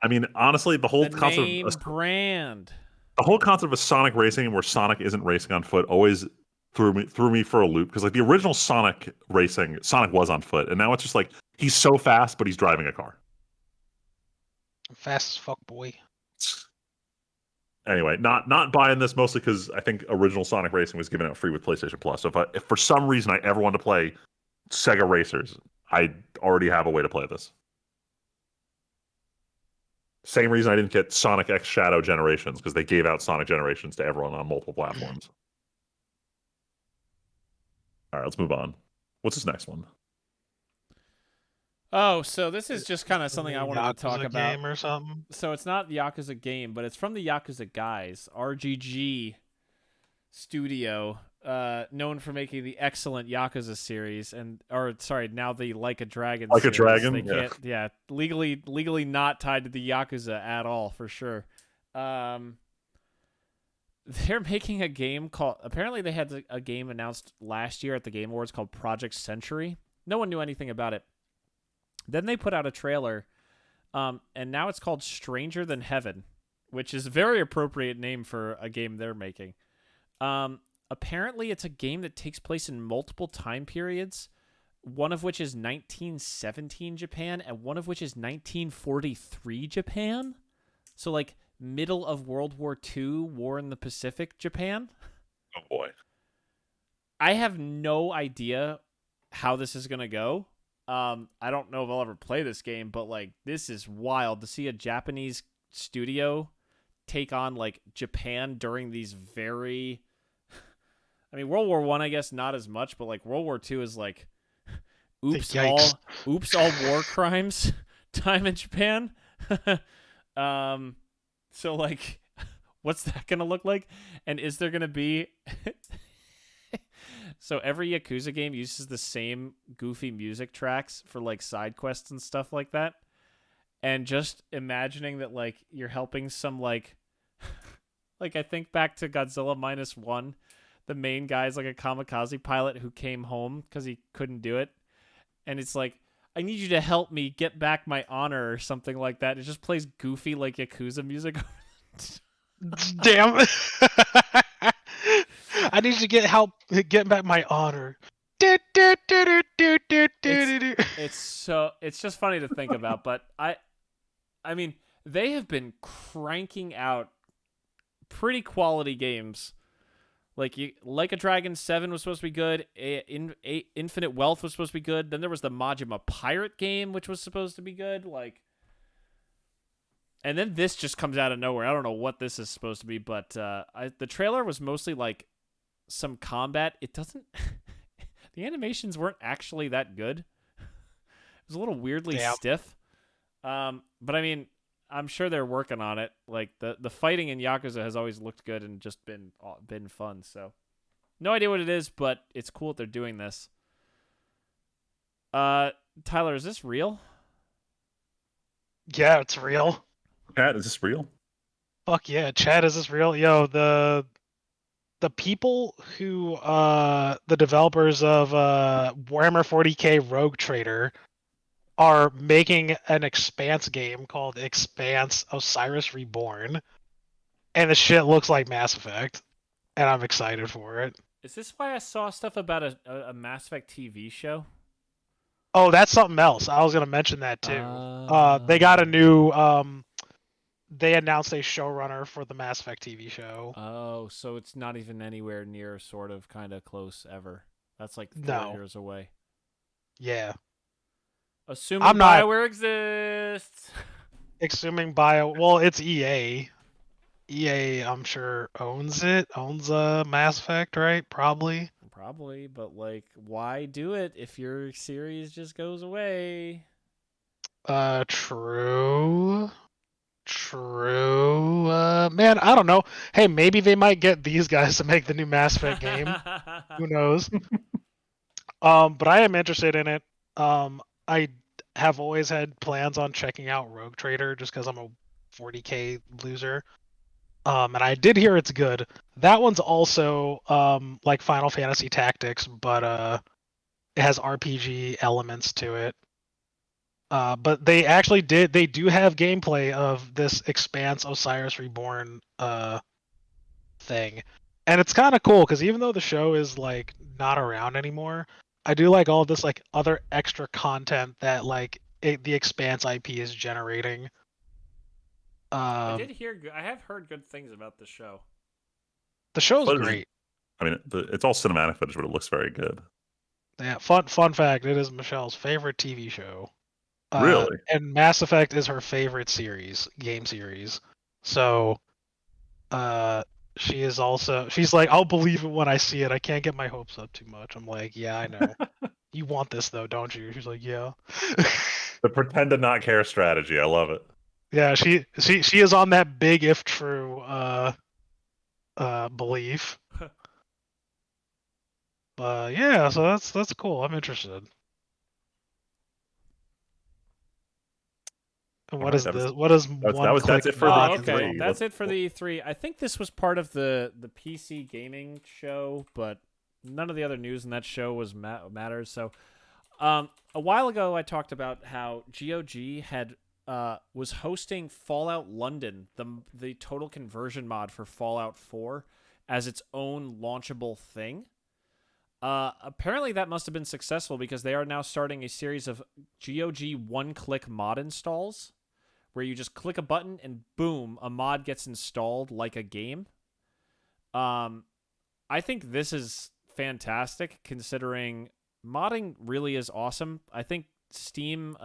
I mean, honestly, the whole The concept name brand. the whole concept of a Sonic racing where Sonic isn't racing on foot always threw me for a loop because like the original Sonic racing, Sonic was on foot, and now it's just like he's so fast, but he's driving a car. Fast as fuck, boy. Anyway, not buying this mostly because I think original Sonic Racing was given out free with PlayStation Plus. So if for some reason I ever want to play Sega Racers, I already have a way to play this. Same reason I didn't get Sonic X Shadow Generations because they gave out Sonic Generations to everyone on multiple platforms. All right, let's move on. What's this next one? Oh, so this is just kind of something I wanted to talk Yakuza about. Game or something. So it's not the Yakuza game, but it's from the Yakuza guys, RGG Studio, known for making the excellent Yakuza series, now the Like a Dragon. Like a series. Dragon, They yeah. can't, legally not tied to the Yakuza at all for sure. They're making a game called. Apparently, they had a game announced last year at the Game Awards called Project Century. No one knew anything about it. Then they put out a trailer, and now it's called Stranger Than Heaven, which is a very appropriate name for a game they're making. Apparently, it's a game that takes place in multiple time periods, one of which is 1917 Japan, and one of which is 1943 Japan. So, like, middle of World War II, War in the Pacific Japan. Oh boy. I have no idea how this is going to go. I don't know if I'll ever play this game, but like this is wild to see a Japanese studio take on like Japan during these very I mean World War One I guess not as much, but like World War Two is like oops all war crimes time in Japan. So like what's that gonna look like? And is there gonna be So every Yakuza game uses the same goofy music tracks for like side quests and stuff like that. And just imagining that like you're helping some like like I think back to Godzilla -1, the main guy's like a kamikaze pilot who came home because he couldn't do it. And it's like, I need you to help me get back my honor or something like that. It just plays goofy like Yakuza music. Damn. I need to get help getting back my honor. It's just funny to think about, but I mean, they have been cranking out pretty quality games. Like a Dragon 7 was supposed to be good. Infinite Wealth was supposed to be good. Then there was the Majima Pirate game, which was supposed to be good. Like, and then this just comes out of nowhere. I don't know what this is supposed to be, but the trailer was mostly like some combat. It doesn't. The animations weren't actually that good. It was a little weirdly stiff. But I mean, I'm sure they're working on it. Like the fighting in Yakuza has always looked good and just been fun. So, no idea what it is, but it's cool that they're doing this. Tyler, is this real? Yeah, it's real. Pat, is this real? Fuck yeah, Chad, is this real? Yo, the people who the developers of Warhammer 40K Rogue Trader are making an Expanse game called Expanse Osiris Reborn, and the shit looks like Mass Effect, and I'm excited for it. Is this why I saw stuff about a Mass Effect TV show? Oh, that's something else. I was gonna mention that too. They got a new they announced a showrunner for the Mass Effect TV show. Oh, so it's not even anywhere near sort of kind of close ever. That's like 4 years away. Yeah. Assuming BioWare exists. Assuming well, it's EA. EA, I'm sure, owns Mass Effect, right? Probably, but like, why do it if your series just goes away? True. True. Man, I don't know. Hey, maybe they might get these guys to make the new Mass Effect game. Who knows? But I am interested in it. I have always had plans on checking out Rogue Trader just because I'm a 40k loser. And I did hear it's good. That one's also like Final Fantasy Tactics, but it has RPG elements to it. But they do have gameplay of this Expanse Osiris Reborn thing. And it's kind of cool because even though the show is like not around anymore, I do like all this like other extra content that like the Expanse IP is generating. I have heard good things about the show. The show's Footage, great. I mean, it's all cinematic footage, but it looks very good. Yeah, fun fact, it is Michelle's favorite TV show. Really? And Mass Effect is her favorite game series. So she's like, I'll believe it when I see it. I can't get my hopes up too much. I'm like, yeah, I know. You want this though, don't you? She's like, yeah. The pretend to not care strategy. I love it. Yeah, she is on that big if true belief. Yeah, so that's cool. I'm interested. And what All right, is that was this? What is one click that's it for the Oh, mod? okay. E3. That's it for the E3. I think this was part of the PC gaming show, but none of the other news in that show was matters. So, a while ago, I talked about how GOG had was hosting Fallout London, the total conversion mod for Fallout 4, as its own launchable thing. Apparently, that must have been successful because they are now starting a series of GOG One-Click Mod installs, where you just click a button and boom, a mod gets installed like a game. I think this is fantastic considering modding really is awesome. I think Steam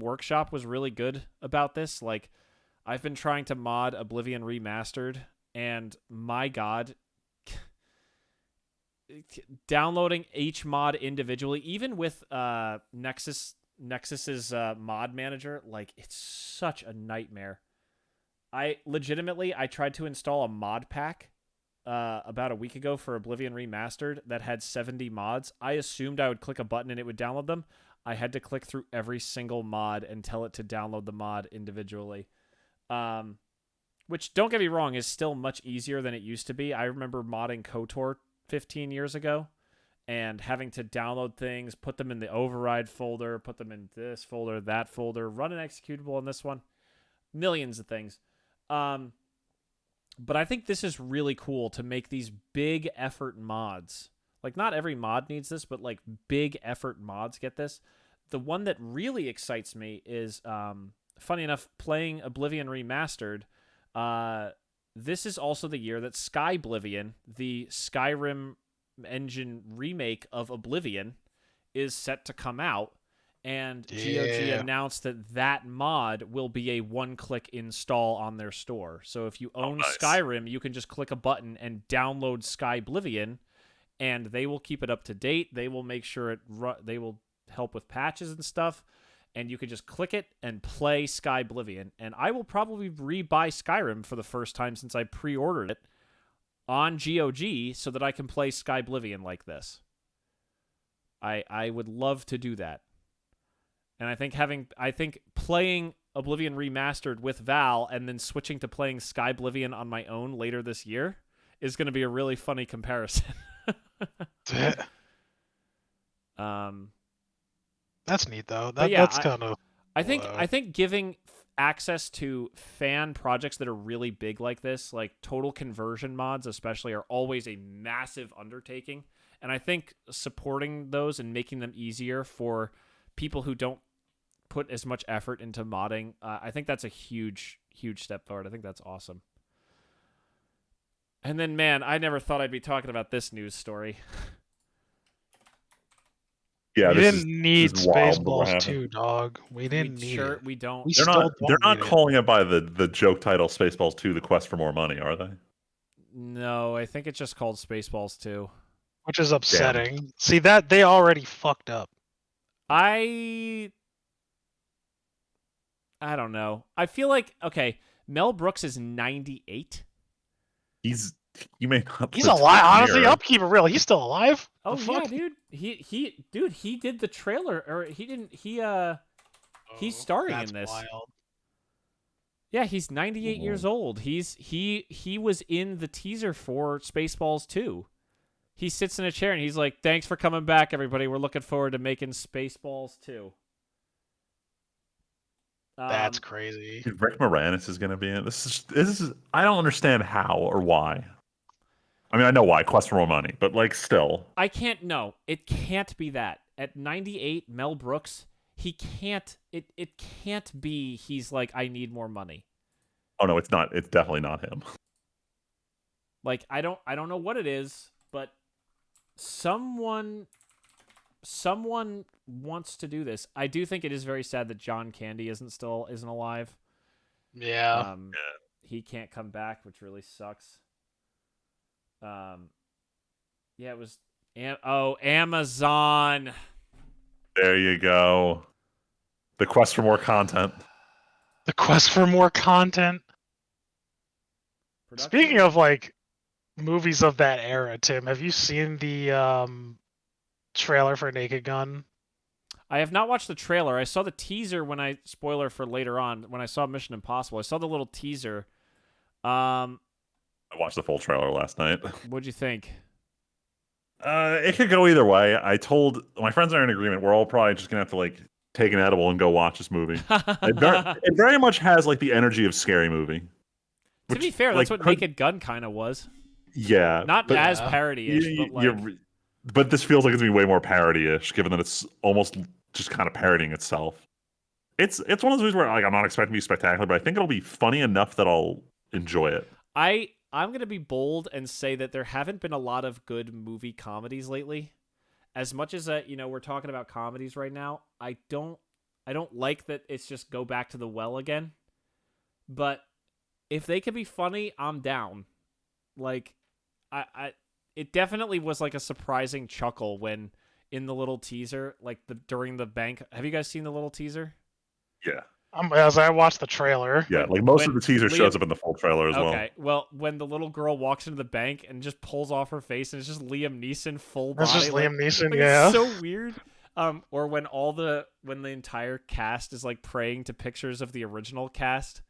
Workshop was really good about this. Like, I've been trying to mod Oblivion Remastered, and my god, downloading each mod individually, even with Nexus's mod manager, like, it's such a nightmare. I tried to install a mod pack about a week ago for Oblivion Remastered that had 70 mods. I assumed I would click a button and it would download them. I had to click through every single mod and tell it to download the mod individually. Which, don't get me wrong, is still much easier than it used to be. I remember modding KOTOR 15 years ago and having to download things, put them in the override folder, put them in this folder, that folder, run an executable in this one, millions of things. But I think this is really cool to make these big effort mods. Like, not every mod needs this, but like big effort mods get this. The one that really excites me is, funny enough, playing Oblivion Remastered. This is also the year that Skyblivion, the Skyrim engine remake of Oblivion, is set to come out, and GOG announced that mod will be a one-click install on their store. So if you own Skyrim, you can just click a button and download Skyblivion, and they will keep it up to date. They will make sure they will help with patches and stuff, and you can just click it and play Skyblivion. And I will probably re-buy Skyrim for the first time since I pre-ordered it on GOG so that I can play Skyblivion like this. I would love to do that. And I think playing Oblivion Remastered with Val and then switching to playing Skyblivion on my own later this year is going to be a really funny comparison. That's neat though. That's kind of. I think giving access to fan projects that are really big like this, like total conversion mods especially, are always a massive undertaking. And I think supporting those and making them easier for people who don't put as much effort into modding, I think that's a huge, huge step forward. I think that's awesome. And then, man, I never thought I'd be talking about this news story. Yeah, we didn't need Spaceballs 2, dog. We didn't need it. We don't. They're not calling it by the joke title Spaceballs 2: The Quest for More Money, are they? No, I think it's just called Spaceballs 2. Which is upsetting. Damn. See, that they already fucked up. I I don't know. I feel like okay, Mel Brooks is 98. You may not He's live to alive. be Honestly, near. I'll keep it real. He's still alive. Oh The yeah, fuck? dude. He did the trailer, or he didn't. He's Oh, starring that's in this. wild. Yeah, he's 98 years old. He was in the teaser for Spaceballs 2. He sits in a chair and he's like, "Thanks for coming back, everybody. We're looking forward to making Spaceballs 2." That's crazy. Dude, Rick Moranis is going to be in it. This is. I don't understand how or why. I mean, I know why. Quest for more money, but like, still. I can't. No, it can't be that. At 98, Mel Brooks, he can't. It can't be. He's like, I need more money. Oh no, it's not. It's definitely not him. Like, I don't know what it is, but someone wants to do this. I do think it is very sad that John Candy isn't alive. Yeah. He can't come back, which really sucks. Yeah, it was Amazon. There you go. The quest for more content. The quest for more content. Production. Speaking of like movies of that era, Tim, have you seen the trailer for Naked Gun? I have not watched the trailer. I saw the teaser spoiler for later on when I saw Mission Impossible. I saw the little teaser. I watched the full trailer last night. What'd you think? It could go either way. I told my friends are in agreement. We're all probably just gonna have to like take an edible and go watch this movie. It very much has like the energy of Scary Movie. To be fair, that's what Naked Gun kind of was. Yeah, Not as parody-ish, but like. But this feels like it's gonna be way more parody-ish, given that it's almost just kind of parodying itself. It's one of those movies where like I'm not expecting to be spectacular, but I think it'll be funny enough that I'll enjoy it. I'm going to be bold and say that there haven't been a lot of good movie comedies lately. As much as we're talking about comedies right now, I don't like that it's just go back to the well again. But if they can be funny, I'm down. Like it definitely was like a surprising chuckle when in the little teaser, like during the bank. Have you guys seen the little teaser? Yeah. As I watched the trailer. Yeah, like most of the teaser shows up in the full trailer as well. Okay, well, when the little girl walks into the bank and just pulls off her face and it's just Liam Neeson full body. That's just Liam Neeson, like, yeah. It's so weird. Or when the entire cast is like praying to pictures of the original cast.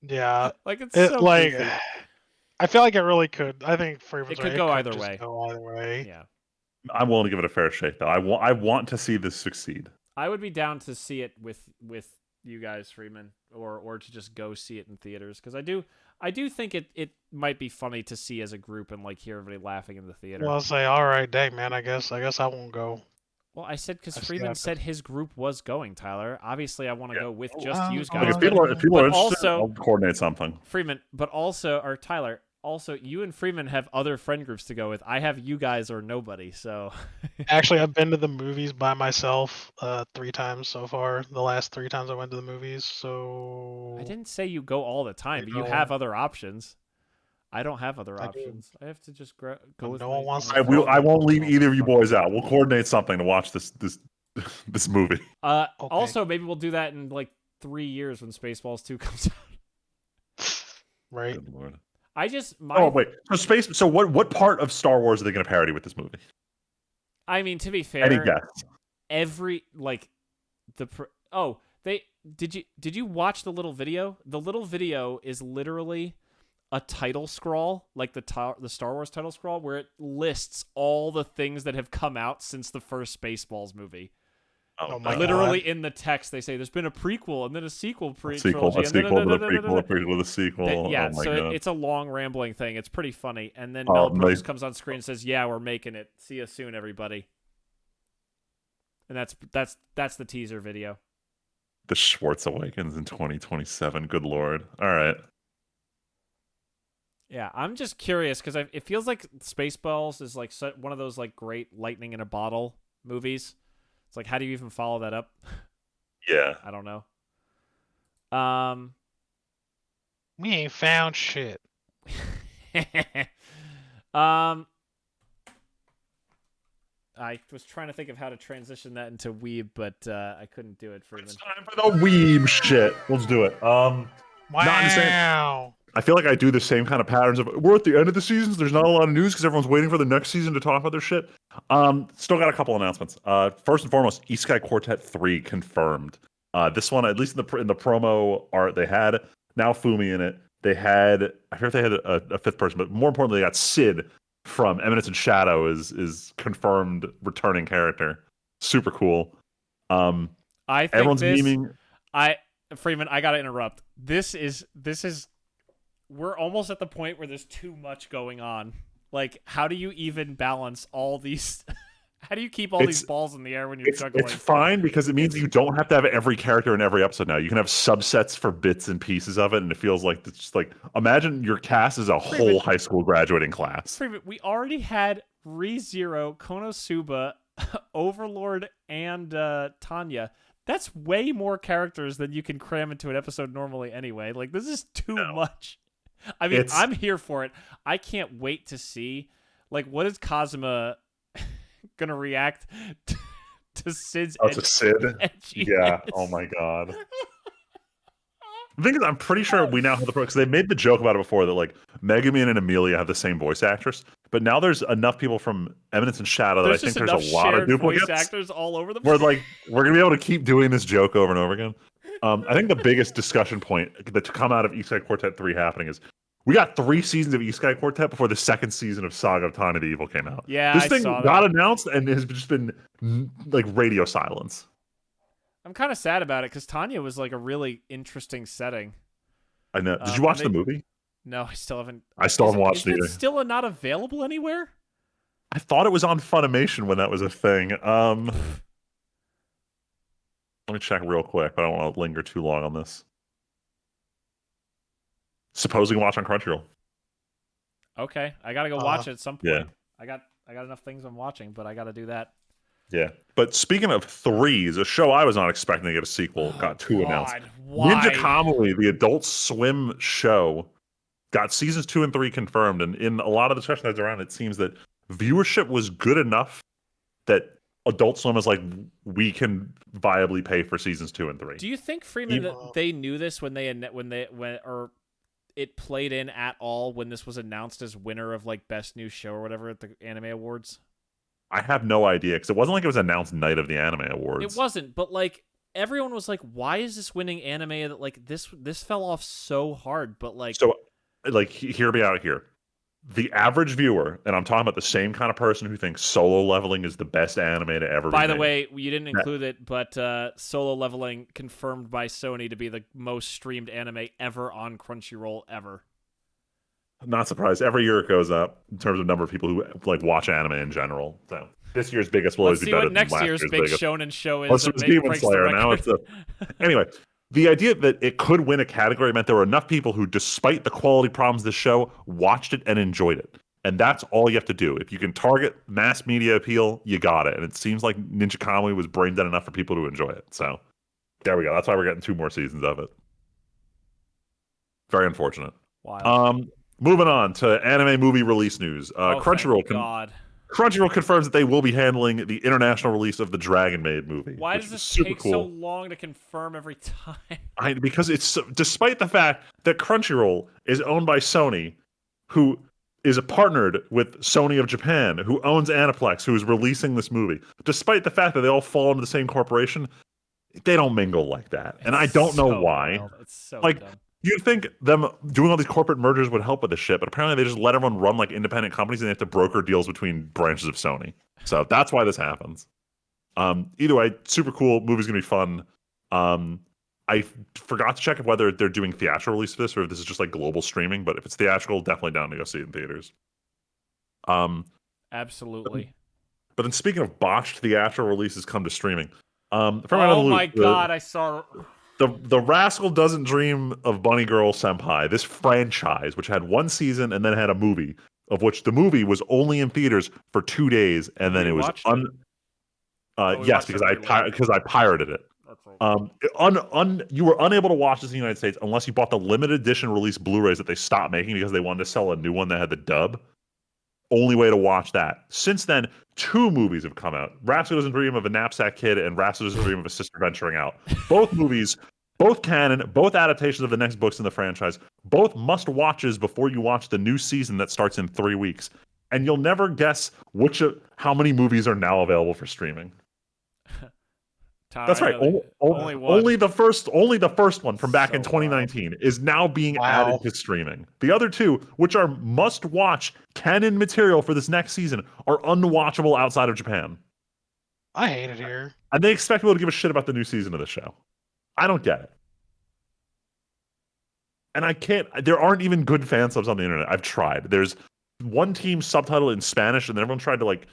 Yeah. Like it's so like goofy. I feel like it really could. I think It could go either way. Go either way. Yeah. I'm willing to give it a fair shake though. I want to see this succeed. I would be down to see it with you guys, Freeman, or to just go see it in theaters, because I do think it might be funny to see as a group and like hear everybody laughing in the theater. Well, I'll say, all right, dang man, I guess I won't go. Well, I said because Freeman said his group was going, Tyler. Obviously, I want to go with just you Like, guys. if people are interested, also, I'll coordinate something. Freeman, or Tyler. Also, you and Freeman have other friend groups to go with. I have you guys or nobody, so... Actually, I've been to the movies by myself 3 times so far. The last 3 times I went to the movies, so... I didn't say you go all the time, but you have other options. I don't have other options. I have to just go with... No one wants I won't leave either of you boys out. We'll coordinate something to watch this movie. Okay. Also, maybe we'll do that in like 3 years when Spaceballs 2 comes out. Right. Good Lord. Oh wait, so what part of Star Wars are they going to parody with this movie? I mean, to be fair, Any guess? Did you watch the little video? The little video is literally a title scroll, like the Star Wars title scroll, where it lists all the things that have come out since the first Spaceballs movie. Oh my Literally God. in the text, they say there's been a prequel and then a sequel, A sequel, a prequel, a sequel. Yeah, oh my so God. it's a long rambling thing. It's pretty funny. And then Mel Brooks comes on screen and says, "Yeah, we're making it. See you soon, everybody." And that's the teaser video. The Schwartz Awakens in 2027. Good Lord. All right. Yeah, I'm just curious because it feels like Spaceballs is like one of those like great lightning in a bottle movies. It's like, how do you even follow that up? Yeah. I don't know. We ain't found shit. I was trying to think of how to transition that into Weeb, but I couldn't do it, Freeman. It's time for the Weeb shit. Let's do it. Not insane. Wow. I feel like I do the same kind of patterns of we're at the end of the seasons. There's not a lot of news because everyone's waiting for the next season to talk about their shit. Still got a couple announcements. First and foremost, Isekai Quartet 3 confirmed. This one, at least in the promo art, they had now Fumi in it. They had, I heard they had a fifth person, but more importantly, they got Sid from Eminence and Shadow is confirmed returning character. Super cool. I think everyone's memeing. Freeman, I gotta interrupt. This is we're almost at the point where there's too much going on. Like, how do you even balance all these? How do you keep all these balls in the air when you're juggling? It's fine because it means you don't have to have every character in every episode now. You can have subsets for bits and pieces of it, and it feels like it's just like imagine your cast is a whole high school graduating class. Freeman, we already had ReZero, Konosuba, Overlord, and Tanya. That's way more characters than you can cram into an episode normally anyway. Like, this is too much. I mean, I'm here for it. I can't wait to see, like, what is Kazuma gonna react to Sid's to Sid? Yeah. Oh my god. The thing is, I'm pretty sure we now have the because they made the joke about it before that like Megumin and Amelia have the same voice actress, but now there's enough people from Eminence and Shadow that I think there's a lot of duplicates. Voice actors all over the place. We're gonna be able to keep doing this joke over and over again. I think the biggest discussion point that to come out of Isekai Quartet 3 happening is we got 3 seasons of Isekai Quartet before the second season of Saga of Tanya the Evil came out. Yeah, this thing got announced and has just been like radio silence. I'm kind of sad about it because Tanya was like a really interesting setting. I know. Did you watch the movie? No, I still haven't. I still haven't watched it either. Is it still not available anywhere? I thought it was on Funimation when that was a thing. Let me check real quick, but I don't want to linger too long on this. Suppose we can watch on Crunchyroll. Okay, I gotta go watch it at some point. Yeah. I got enough things I'm watching, but I gotta do that. Yeah, but speaking of threes, a show I was not expecting to get a sequel got 2 announced. Why? Ninja Kamui, the Adult Swim show, got seasons 2 and 3 confirmed, and in a lot of the discussion that's around, it seems that viewership was good enough that Adult Swim is like, we can viably pay for seasons 2 and 3. Do you think, Freeman, that they knew this when it played in at all when this was announced as winner of like best new show or whatever at the Anime Awards? I have no idea because it wasn't like it was announced night of the Anime Awards. It wasn't, but like everyone was like, "Why is this winning anime?" That like this fell off so hard, but like hear me out here. The average viewer, and I'm talking about the same kind of person who thinks Solo Leveling is the best anime to ever be By the made. way, you didn't include it, but Solo Leveling confirmed by Sony to be the most streamed anime ever on Crunchyroll ever. I'm not surprised. Every year it goes up in terms of number of people who like watch anime in general. So this year's biggest will always be better than last year's big biggest. shonen show is. It was Demon Slayer. Now it's anyway. The idea that it could win a category meant there were enough people who, despite the quality problems of the show, watched it and enjoyed it. And that's all you have to do. If you can target mass media appeal, you got it. And it seems like Ninja Kamui was brain dead enough for people to enjoy it. So there we go. That's why we're getting 2 more seasons of it. Very unfortunate. Wow. Moving on to anime movie release news. Crunchyroll confirms that they will be handling the international release of the Dragon Maid movie. Why does this take so long to confirm every time? Because it's despite the fact that Crunchyroll is owned by Sony, who is partnered with Sony of Japan, who owns Aniplex, who is releasing this movie. Despite the fact that they all fall into the same corporation, they don't mingle like that. And I don't know why. It's so like, dumb. You'd think them doing all these corporate mergers would help with this shit, but apparently they just let everyone run like independent companies and they have to broker deals between branches of Sony. So that's why this happens. Either way, super cool. Movie's gonna be fun. I forgot to check whether they're doing theatrical release for this or if this is just like global streaming, but if it's theatrical, definitely down to go see it in theaters. Absolutely. But then speaking of botched theatrical releases come to streaming. Oh my god, I saw... The Rascal Doesn't Dream of Bunny Girl Senpai, this franchise, which had 1 season and then had a movie, of which the movie was only in theaters for 2 days, and then it was yes, because I pirated it. You were unable to watch this in the United States unless you bought the limited edition release Blu-rays that they stopped making because they wanted to sell a new one that had the dub. Only way to watch that. Since then, 2 movies have come out. Rhapsody's Dream of a Knapsack Kid and Rhapsody's Dream of a Sister Venturing Out. Both movies, both canon, both adaptations of the next books in the franchise, both must-watches before you watch the new season that starts in 3 weeks. And you'll never guess how many movies are now available for streaming. Tom, That's I right. know Only the first one from back in So 2019 is now being Wow. added to streaming. The other 2, which are must-watch canon material for this next season, are unwatchable outside of Japan. I hate it here. And they expect people to give a shit about the new season of the show. I don't get it. And I can't. There aren't even good fan subs on the internet. I've tried. There's one team subtitled in Spanish, and everyone tried to like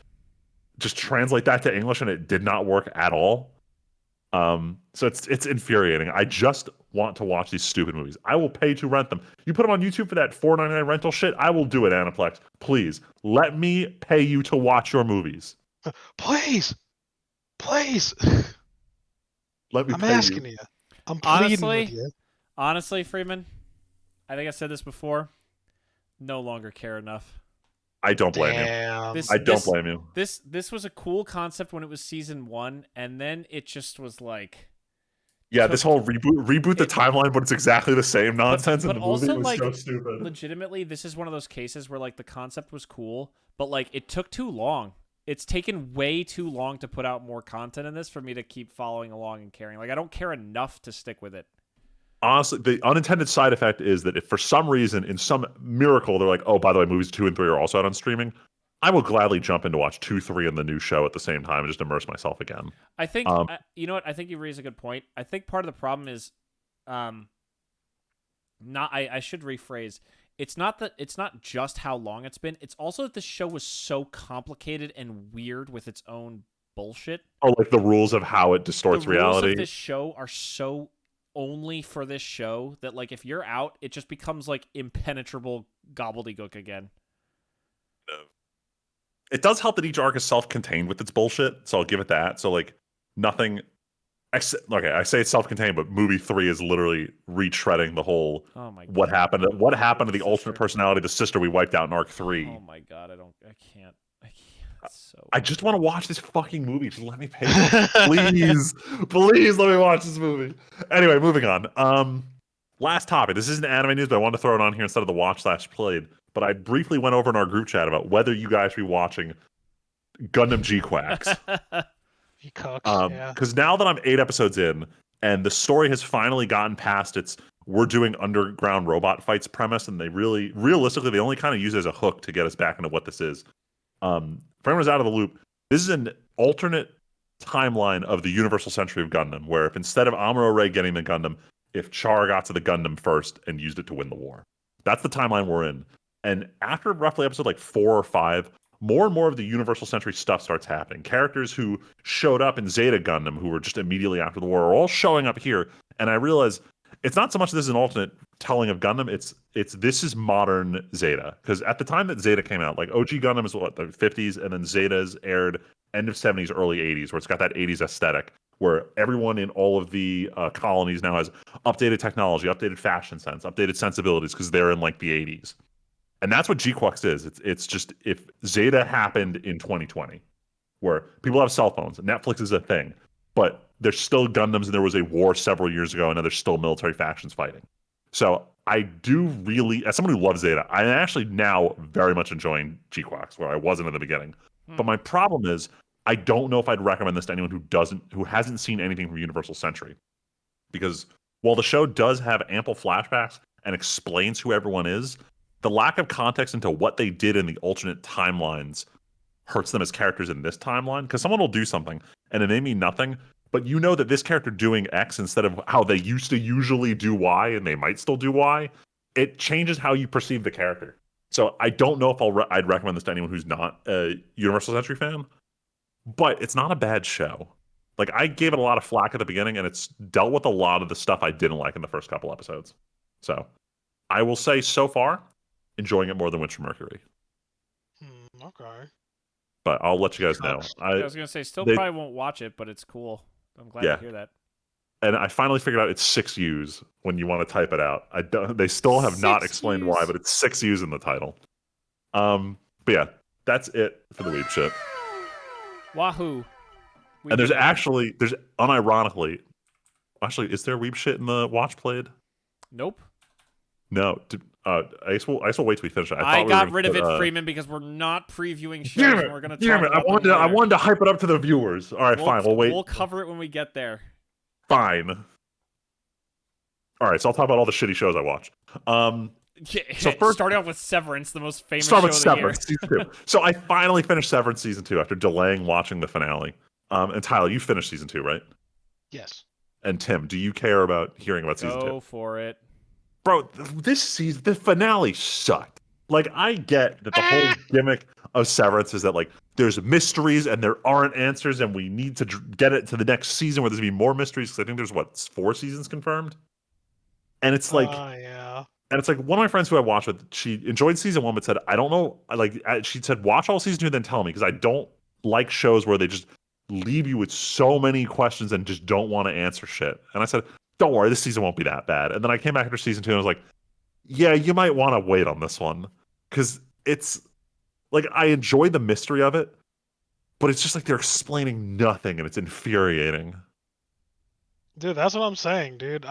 just translate that to English, and it did not work at all. So it's infuriating. I just want to watch these stupid movies. I will pay to rent them. You put them on YouTube for that $4.99 rental shit, I will do it, Aniplex. Please let me pay you to watch your movies. Please. Let me I'm pay asking you. I'm pleading with you. Honestly, Freeman, I think I said this before. No longer care enough. I don't blame you. Damn. I don't blame you. This was a cool concept when it was season 1, and then it just was like. Yeah, this whole reboot the timeline, but it's exactly the same nonsense, but and the movie also, was like, so stupid. Legitimately, this is one of those cases where like the concept was cool, but like it took too long. It's taken way too long to put out more content in this for me to keep following along and caring. Like, I don't care enough to stick with it. Honestly, the unintended side effect is that if for some reason, in some miracle, they're like, oh, by the way, movies 2 and 3 are also out on streaming, I will gladly jump in to watch 2, 3, and the new show at the same time and just immerse myself again. I think, you know what? I think you raise a good point. I think part of the problem is, I should rephrase. It's not just how long it's been. It's also that the show was so complicated and weird with its own bullshit. Or like the rules of how it distorts reality. The rules of this show are so only for this show that like if you're out, it just becomes like impenetrable gobbledygook again. It does help that each arc is self-contained with its bullshit, so I'll give it that. So like nothing. Okay, I say it's self-contained, but movie 3 is literally retreading the whole. Oh my God. What happened to the alternate personality, the sister we wiped out in arc 3? Oh my God, I can't. So I just want to watch this fucking movie. Just let me pay. Please let me watch this movie. Anyway, moving on. Last topic. This isn't anime news, but I wanted to throw it on here instead of the watch/played. But I briefly went over in our group chat about whether you guys be watching Gundam G-Quacks. You cooks, yeah. Because now that I'm 8 episodes in, and the story has finally gotten past its we're doing underground robot fights premise, and they realistically, they only kind of use it as a hook to get us back into what this is. For anyone who's out of the loop, this is an alternate timeline of the Universal Century of Gundam, where if instead of Amuro Ray getting the Gundam, if Char got to the Gundam first and used it to win the war. That's the timeline we're in. And after roughly episode like 4 or 5, more and more of the Universal Century stuff starts happening. Characters who showed up in Zeta Gundam, who were just immediately after the war, are all showing up here. And I realize it's not so much this is an alternate telling of Gundam, this is modern Zeta. Because at the time that Zeta came out, like OG Gundam is what, the 50s, and then Zeta's aired end of 70s, early 80s, where it's got that 80s aesthetic, where everyone in all of the colonies now has updated technology, updated fashion sense, updated sensibilities, because they're in like the 80s. And that's what G-Quacks is. It's just if Zeta happened in 2020, where people have cell phones, Netflix is a thing, but there's still Gundams, and there was a war several years ago, and now there's still military factions fighting. So I do really, as someone who loves Zeta, I'm actually now very much enjoying G-Quacks, where I wasn't in the beginning. But my problem is, I don't know if I'd recommend this to anyone who hasn't seen anything from Universal Century, because while the show does have ample flashbacks and explains who everyone is, the lack of context into what they did in the alternate timelines hurts them as characters in this timeline. Because someone will do something and it may mean nothing, but you know that this character doing X instead of how they used to usually do Y, and they might still do Y, it changes how you perceive the character. So I don't know if I'd recommend this to anyone who's not a Universal Century fan, but it's not a bad show. Like, I gave it a lot of flack at the beginning, and it's dealt with a lot of the stuff I didn't like in the first couple episodes. So I will say, so far, enjoying it more than Witch from Mercury. Okay. But I'll let you guys know. I was going to say, probably won't watch it, but it's cool. I'm glad to hear that. And I finally figured out it's 6 U's when you want to type it out. They still have not explained why, but it's 6 U's in the title. But yeah, that's it for the Weeb shit. Wahoo! And there's unironically, actually, is there Weeb shit in the watch played? Nope. No. I guess we'll wait till we finish it. I got rid of it, Freeman, because we're not previewing shows. Damn it! And we're gonna Damn talk it! about them I later. wanted to hype it up to the viewers. All right, fine. We'll wait. We'll cover it when we get there. Fine. All right, so I'll talk about all the shitty shows I watched. So first, starting off with Severance, the most famous show of the year. Season 2. So I finally finished Severance season 2 after delaying watching the finale. And Tyler, you finished season 2, right? Yes. And Tim, do you care about hearing about season 2? Go for it. Bro, this season, the finale sucked. Like, I get that the whole gimmick of Severance is that, like, there's mysteries and there aren't answers, and we need to get it to the next season where there's going to be more mysteries, because I think there's, 4 seasons confirmed? And it's like... yeah. And it's like, one of my friends who I watched with, she enjoyed season 1, but said, I don't know, like, she said, watch all season 2, then tell me, because I don't like shows where they just leave you with so many questions and just don't want to answer shit. And I said, don't worry, this season won't be that bad. And then I came back after season 2 and I was like, yeah, you might want to wait on this one. Because it's, like, I enjoy the mystery of it, but it's just like they're explaining nothing and it's infuriating. Dude, that's what I'm saying, dude.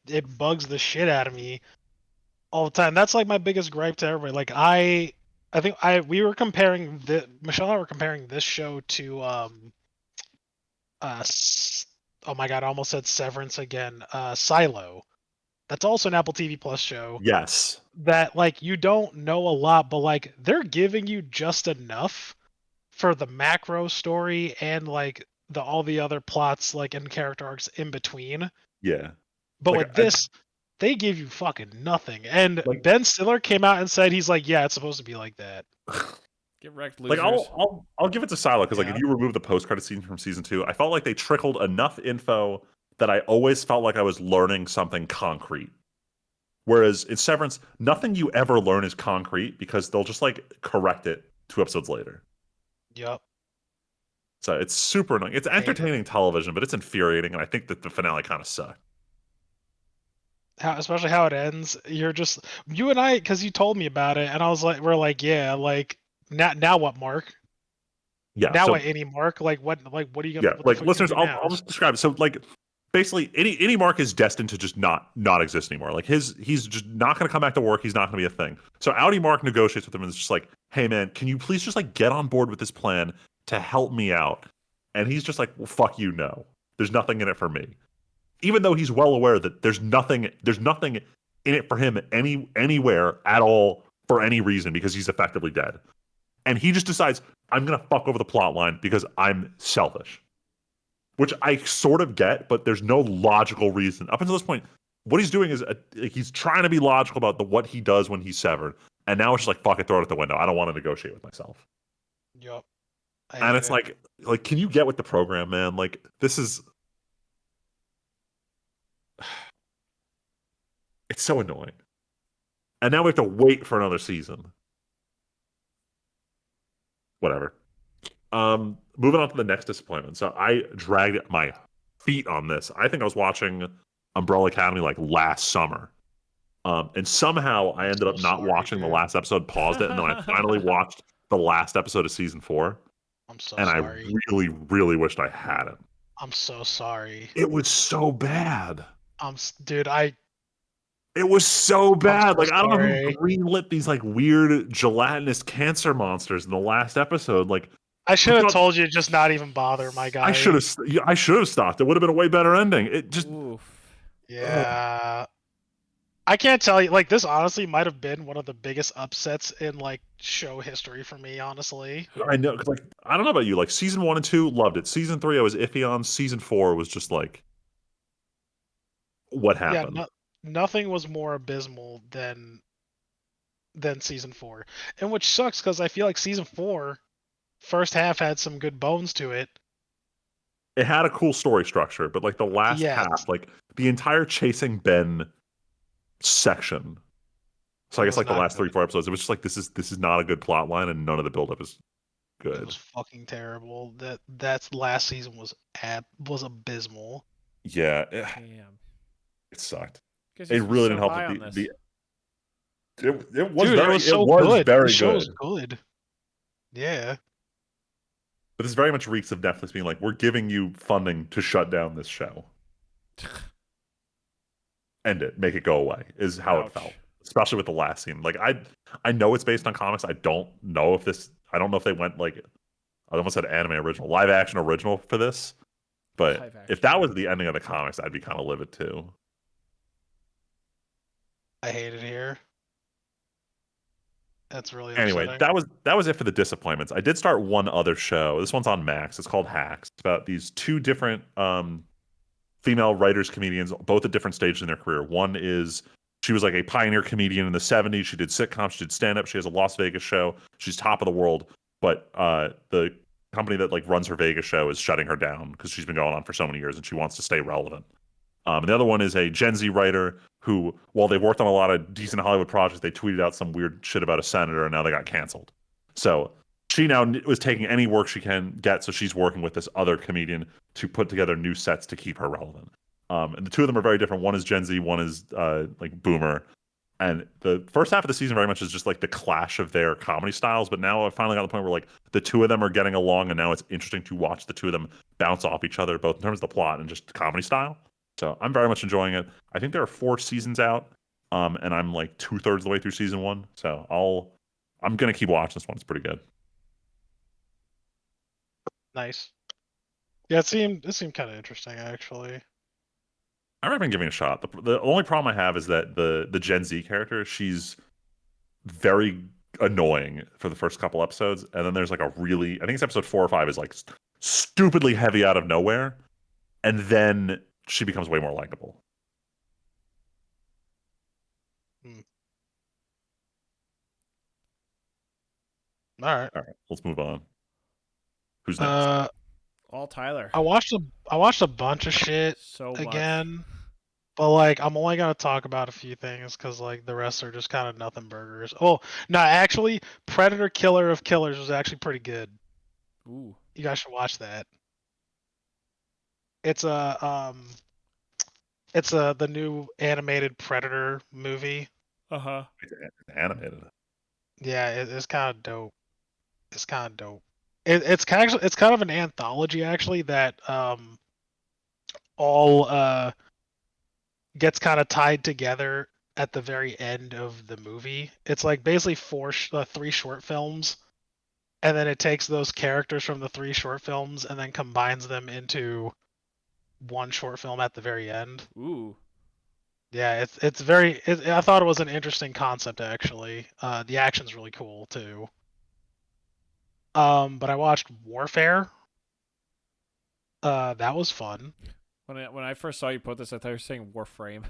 It bugs the shit out of me all the time. That's like my biggest gripe to everybody. Like I think we were comparing Michelle and I were comparing this show to oh my god, I almost said Severance again. Silo. That's also an Apple TV Plus show. Yes. That, like, you don't know a lot, but like they're giving you just enough for the macro story and like all the other plots, like, and character arcs in between. Yeah. But Like, with this, they give you fucking nothing. And like, Ben Stiller came out and said he's like, yeah, it's supposed to be like that. Get wrecked, losers. Like, I'll give it to Silo, because like, Yeah. if you remove the post-credit scene from season 2, I felt like they trickled enough info that I always felt like I was learning something concrete. Whereas in Severance, nothing you ever learn is concrete, because they'll just, like, correct it 2 episodes later. Yep. So it's super annoying. It's entertaining television, but it's infuriating, and I think that the finale kind of sucked. Especially how it ends. You're just, you and I, because you told me about it, and I was like, we're like, yeah, like, now what, Mark? Yeah. Now so, what, any Mark? Like, what are you gonna? yeah, what the like, fuck listeners, you gonna do I'll just describe it. So, like, basically, any Mark is destined to just not exist anymore. Like, he's just not going to come back to work. He's not going to be a thing. So Audi Mark negotiates with him and is just like, hey man, can you please just, like, get on board with this plan to help me out? And he's just like, well, fuck you, no. There's nothing in it for me. Even though he's well aware that there's nothing in it for him anywhere at all for any reason, because he's effectively dead. And he just decides, I'm going to fuck over the plot line because I'm selfish. Which I sort of get, but there's no logical reason. Up until this point, what he's doing is he's trying to be logical about what he does when he's severed. And now it's just like, fuck it, throw it out the window. I don't want to negotiate with myself. Yep. And it's like, can you get with the program, man? Like, this is... It's so annoying. And now we have to wait for another season. Whatever. Moving on to the next disappointment. So I dragged my feet on this. I think I was watching Umbrella Academy like last summer. And somehow I ended up not watching the last episode, paused it, and then I finally watched the last episode of season 4. I'm so and sorry. I really, really wished I hadn't. I'm so sorry. It was so bad. Dude, It was so bad. so Like, I don't know sorry. who greenlit these like weird gelatinous cancer monsters in the last episode. Like, I should have told you just not even bother, my guy. I should have stopped. It would have been a way better ending. It just Yeah. I can't tell you, like, this honestly might have been one of the biggest upsets in like show history for me, honestly. I know, 'cause, like, I don't know about you. Like, season 1 and 2, loved it. Season 3, I was iffy on. Season 4 was just like, what happened? Yeah, nothing was more abysmal than season 4, and which sucks because I feel like season 4 first half had some good bones to it. It had a cool story structure, but like the last half, like the entire chasing Ben section. So I guess like the last 3-4 episodes, it was just like, this is not a good plot line, and none of the buildup is good. It was fucking terrible. That last season was abysmal. Yeah, Damn. it sucked. It really didn't help that it was Dude, very, it was so it was good. very The show good. was good. Yeah. But this very much reeks of Netflix being like, we're giving you funding to shut down this show. End it, make it go away, is how it felt. Ouch. Especially with the last scene. Like I know it's based on comics. I don't know if they went like, I almost said anime original, live action original for this. But Live if action. that was the ending of the comics, I'd be kind of livid too. I hate it here. That's really Anyway, upsetting. that was it for the disappointments. I did start one other show. This one's on Max. It's called Hacks. It's about these two different female writers, comedians, both at different stages in their career. One is she was like a pioneer comedian in the 70s. She did sitcoms, she did stand up. She has a Las Vegas show. She's top of the world, but the company that like runs her Vegas show is shutting her down because she's been going on for so many years and she wants to stay relevant. And the other one is a Gen Z writer who, while they've worked on a lot of decent Hollywood projects, they tweeted out some weird shit about a senator and now they got canceled. So she now was taking any work she can get. So she's working with this other comedian to put together new sets to keep her relevant. And the two of them are very different. One is Gen Z, one is like Boomer. And the first half of the season very much is just like the clash of their comedy styles. But now I finally got to the point where like the two of them are getting along, and now it's interesting to watch the two of them bounce off each other, both in terms of the plot and just the comedy style. So I'm very much enjoying it. I think there are 4 seasons out, and I'm like 2/3 of the way through season 1. So I'm gonna keep watching this one. It's pretty good. Nice. Yeah, it seemed kind of interesting actually. I recommend giving it a shot. The only problem I have is that the Gen Z character, she's very annoying for the first couple episodes, and then there's like a really, I think it's episode 4 or 5 is like stupidly heavy out of nowhere, and then she becomes way more likable. Hmm. All right. All right, let's move on. Who's next? Uh, All Tyler. I watched a bunch of shit So much. again, but like I'm only gonna talk about a few things because like the rest are just kind of nothing burgers. Oh no, actually, Predator Killer of Killers was actually pretty good. Ooh. You guys should watch that. It's a the new animated Predator movie. Uh huh. It's animated. Yeah, it's kind of dope. It's kind of dope. It's kind of an anthology actually that all gets kind of tied together at the very end of the movie. It's like basically 3 short films, and then it takes those characters from the 3 short films and then combines them into one short film at the very end. Ooh. Yeah, it's very. I thought it was an interesting concept actually. The action's really cool too. But I watched Warfare. That was fun. When I first saw you put this, I thought you were saying Warframe.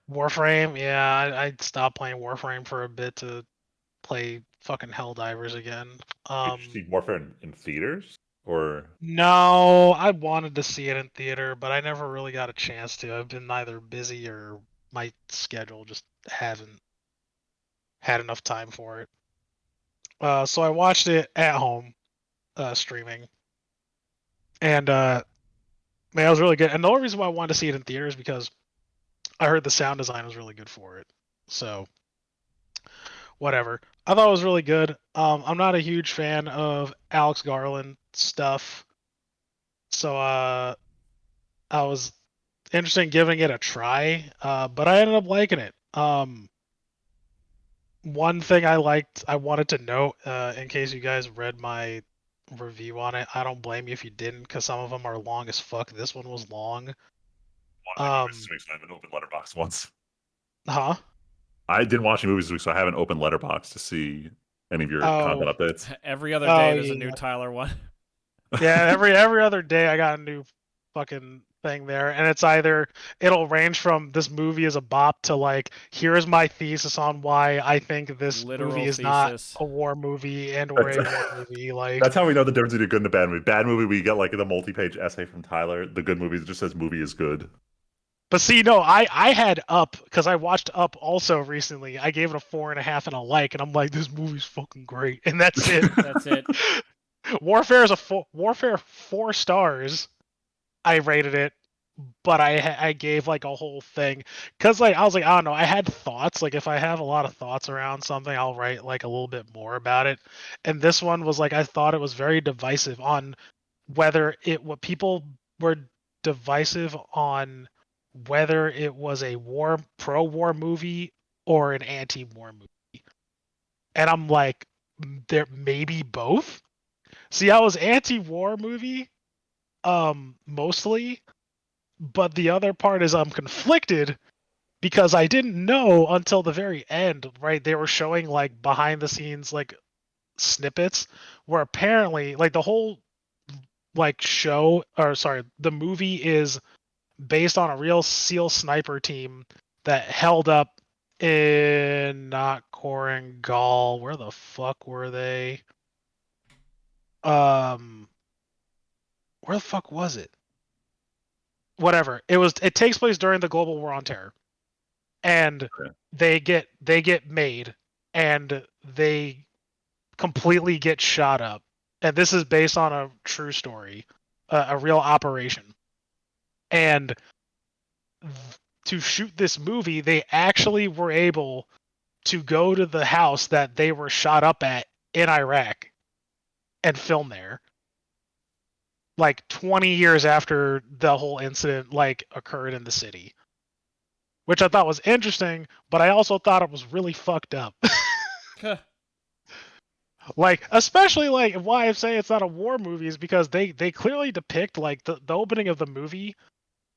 Warframe, yeah, I stopped playing Warframe for a bit to play fucking Helldivers again. Did you see Warfare in theaters or? No, I wanted to see it in theater, but I never really got a chance to. I've been either busy or my schedule just hasn't had enough time for it. So I watched it at home, streaming, and man, it was really good. And the only reason why I wanted to see it in theater is because I heard the sound design was really good for it. So whatever. I thought it was really good. I'm not a huge fan of Alex Garland stuff, so I was interested in giving it a try, but I ended up liking it. One thing I liked, I wanted to note, in case you guys read my review on it, I don't blame you if you didn't, because some of them are long as fuck. This one was long. I haven't opened Letterboxd once. Huh? I didn't watch any movies this week, so I haven't opened Letterboxd to see any of your Oh, content updates. Every other Oh, day, there's a yeah. new Tyler one. Yeah, every other day I got a new fucking thing there, and it's either it'll range from this movie is a bop to like here's my thesis on why I think this Literal movie is not thesis. a war movie and or a war That's, movie. Like, that's how we know the difference between a good and a bad movie. Bad movie, we get like the multi-page essay from Tyler. The good movie just says movie is good. but see, no, I had Up because I watched Up also recently. I gave it a 4.5 and a like, and I'm like, this movie's fucking great, and that's it. That's it. Warfare is Warfare 4 stars. I rated it, but I gave like a whole thing because like I was like I don't know, I had thoughts, like if I have a lot of thoughts around something I'll write like a little bit more about it, and this one was like I thought it was very divisive on whether it what people were divisive on whether it was a pro-war movie or an anti-war movie, and I'm like there maybe both. See, I was anti-war movie mostly, but the other part is I'm conflicted because I didn't know until the very end, right? They were showing like behind the scenes like snippets where apparently like the whole like show or sorry, the movie is based on a real SEAL sniper team that held up in not Korengal. Where the fuck were they? Um, where the fuck was it? Whatever. It takes place during the global war on terror. And Okay. they get made and they completely get shot up. And this is based on a true story, a real operation. And to shoot this movie, they actually were able to go to the house that they were shot up at in Iraq and film there. Like 20 years after the whole incident like occurred in the city. Which I thought was interesting, but I also thought it was really fucked up. Like, especially like why I say it's not a war movie is because they clearly depict like the opening of the movie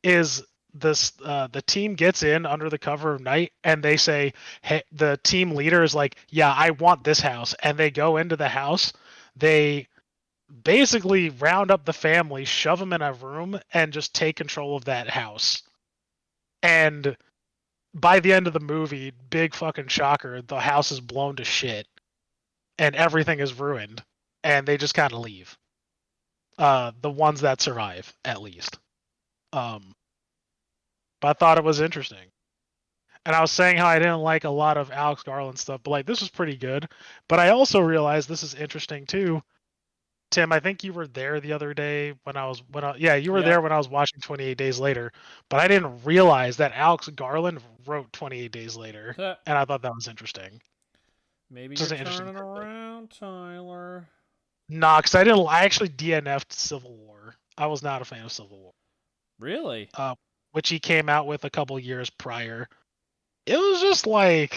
is this the team gets in under the cover of night and they say, hey, the team leader is like, yeah, I want this house, and they go into the house, they basically round up the family, shove them in a room, and just take control of that house. And by the end of the movie, big fucking shocker, the house is blown to shit and everything is ruined, and they just kind of leave. The ones that survive, at least. Um, but I thought it was interesting. And I was saying how I didn't like a lot of Alex Garland stuff, but like this was pretty good. But I also realized this is interesting too. Tim, I think you were there the other day yeah, you were Yeah. there when I was watching 28 Days Later, but I didn't realize that Alex Garland wrote 28 Days Later, and I thought that was interesting. Maybe Just you're an interesting turning tidbit. around, Tyler. Nah, because I didn't. I actually DNF'd Civil War. I was not a fan of Civil War, Really? uh, which he came out with a couple years prior. It was just like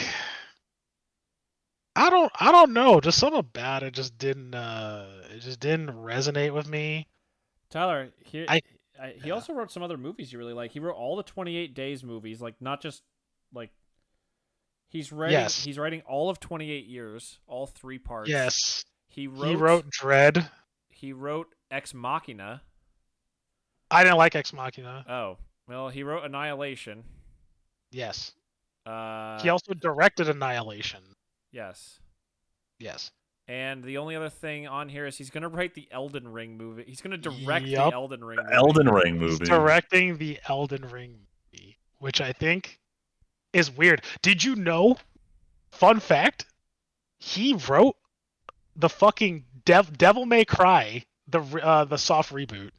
I don't know. Just something about it just didn't resonate with me. Tyler, here I he yeah. also wrote some other movies you really like. He wrote all the 28 Days movies, like not just like Yes. he's writing all of 28 Years, all three parts. Yes. He He wrote wrote Dread. he wrote Ex Machina. I didn't like Ex Machina. Oh, well, he wrote Annihilation. Yes. He Uh also directed Annihilation. yes. Yes. And the only other thing on here is he's going to write the Elden Ring movie. He's going to direct the Yup. Elden Ring movie. Elden Ring He's movie. directing the Elden Ring movie, which I think is weird. Did you know? Fun fact: he wrote the fucking Devil May Cry, the soft reboot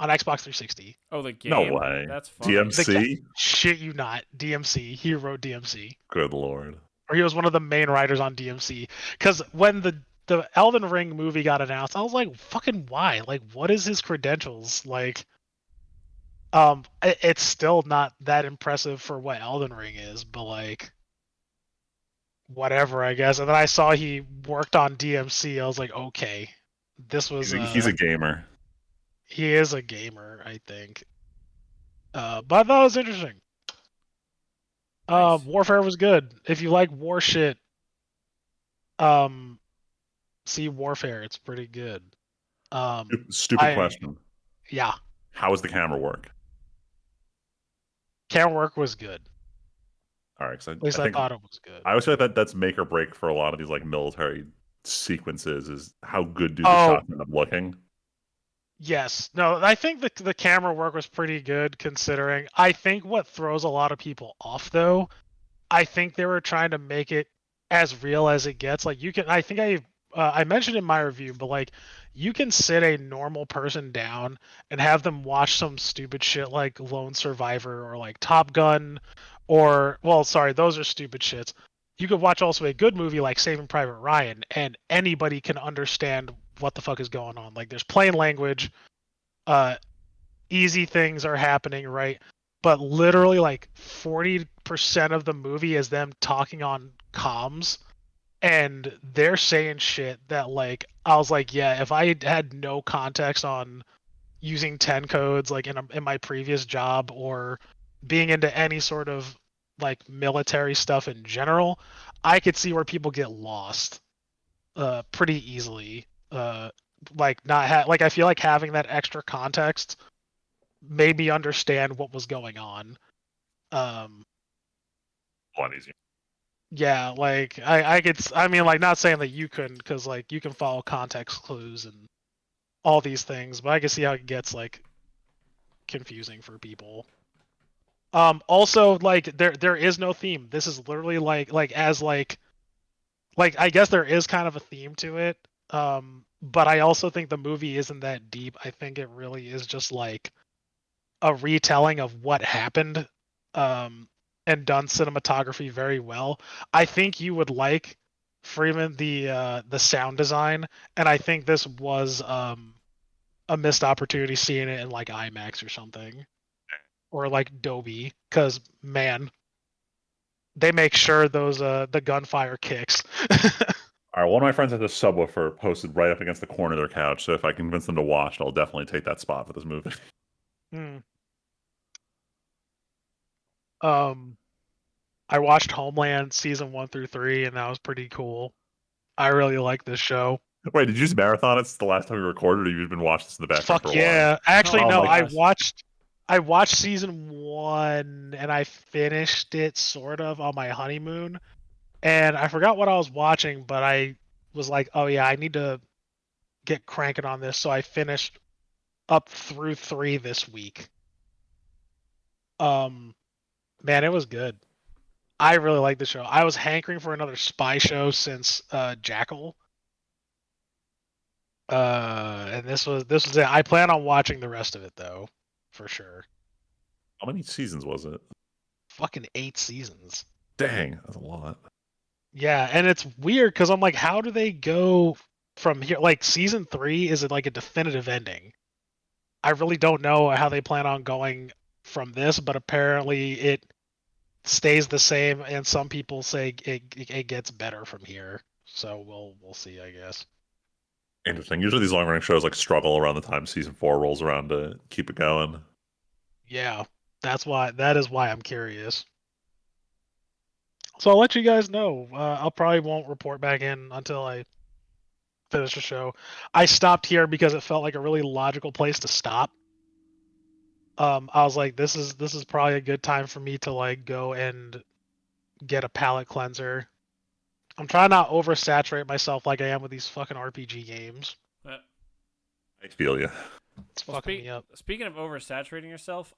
on Xbox 360. Oh, the No game? way. That's funny. DMC? Shit you not, DMC. He wrote DMC, Good lord. or he was one of the main writers on DMC. Because when the Elden Ring movie got announced, I was like, fucking why? Like, what is his credentials? Like, it's still not that impressive for what Elden Ring is, but like, whatever, I guess. And then I saw he worked on DMC. I was like, okay, this was He's a gamer. he is a gamer, I think. But I thought it was interesting. Nice. Warfare was good. If you like war shit, um, see Warfare. It's pretty good. Stupid question. Yeah, How does the camera work? camera work was good. All right, At least I I think thought it was good. I always feel like that's make or break for a lot of these like military sequences is how good do the Oh, shots end up looking. yes. No, I think the camera work was pretty good considering. I think what throws a lot of people off though, I think they were trying to make it as real as it gets. Like you can I think I mentioned in my review, but like you can sit a normal person down and have them watch some stupid shit like Lone Survivor or like Top Gun, or well, sorry, those are stupid shits. You could watch also a good movie like Saving Private Ryan, and anybody can understand what the fuck is going on. Like there's plain language, uh, easy things are happening, right? But literally like 40% of the movie is them talking on comms, and they're saying shit that like I was like, yeah, if I had no context on using 10 codes like in my previous job or being into any sort of like military stuff in general, I could see where people get lost pretty easily. Like like I feel like having that extra context made me understand what was going on. Um A lot easier. yeah, like I could I mean like not saying that you couldn't, because like you can follow context clues and all these things, but I can see how it gets like confusing for people. Also like there is no theme. This is literally like as like I guess there is kind of a theme to it. But I also think the movie isn't that deep. I think it really is just like a retelling of what happened, um, and done cinematography very well. I think you would like Freeman the sound design, and I think this was a missed opportunity seeing it in like IMAX or something, or like Dolby, because man, they make sure those the gunfire kicks. All right, one of my friends has a subwoofer posted right up against the corner of their couch, so if I convince them to watch, I'll definitely take that spot for this movie. Hmm. Um, I watched Homeland season 1 through 3, and that was pretty cool. I really like this show. Wait, did you just marathon it since the last time we recorded, or you've been watching this in the background for Fuck a while? yeah! Actually, Oh no. my like, gosh. I watched season 1 and I finished it sort of on my honeymoon. And I forgot what I was watching, but I was like, oh yeah, I need to get cranking on this. So I finished up through 3 this week. Um, man, it was good. I really like the show. I was hankering for another spy show since Jackal. And this was it. I plan on watching the rest of it though, for sure. how many seasons was it? Fucking 8 seasons. Dang, that's a lot. Yeah, and it's weird because I'm like, how do they go from here? Like season 3, is it like a definitive ending? I really don't know how they plan on going from this, but apparently it stays the same, and some people say it gets better from here. So we'll see, I guess. Interesting. Usually these long running shows like struggle around the time season 4 rolls around to keep it going. Yeah, that is why I'm curious. So I'll let you guys know. I'll probably won't report back in until I finish the show. I stopped here because it felt like a really logical place to stop. I was like, this is probably a good time for me to like go and get a palate cleanser. I'm trying not to oversaturate myself like I am with these fucking RPG games. I feel you. It's Well, fucking me up. speaking of oversaturating yourself,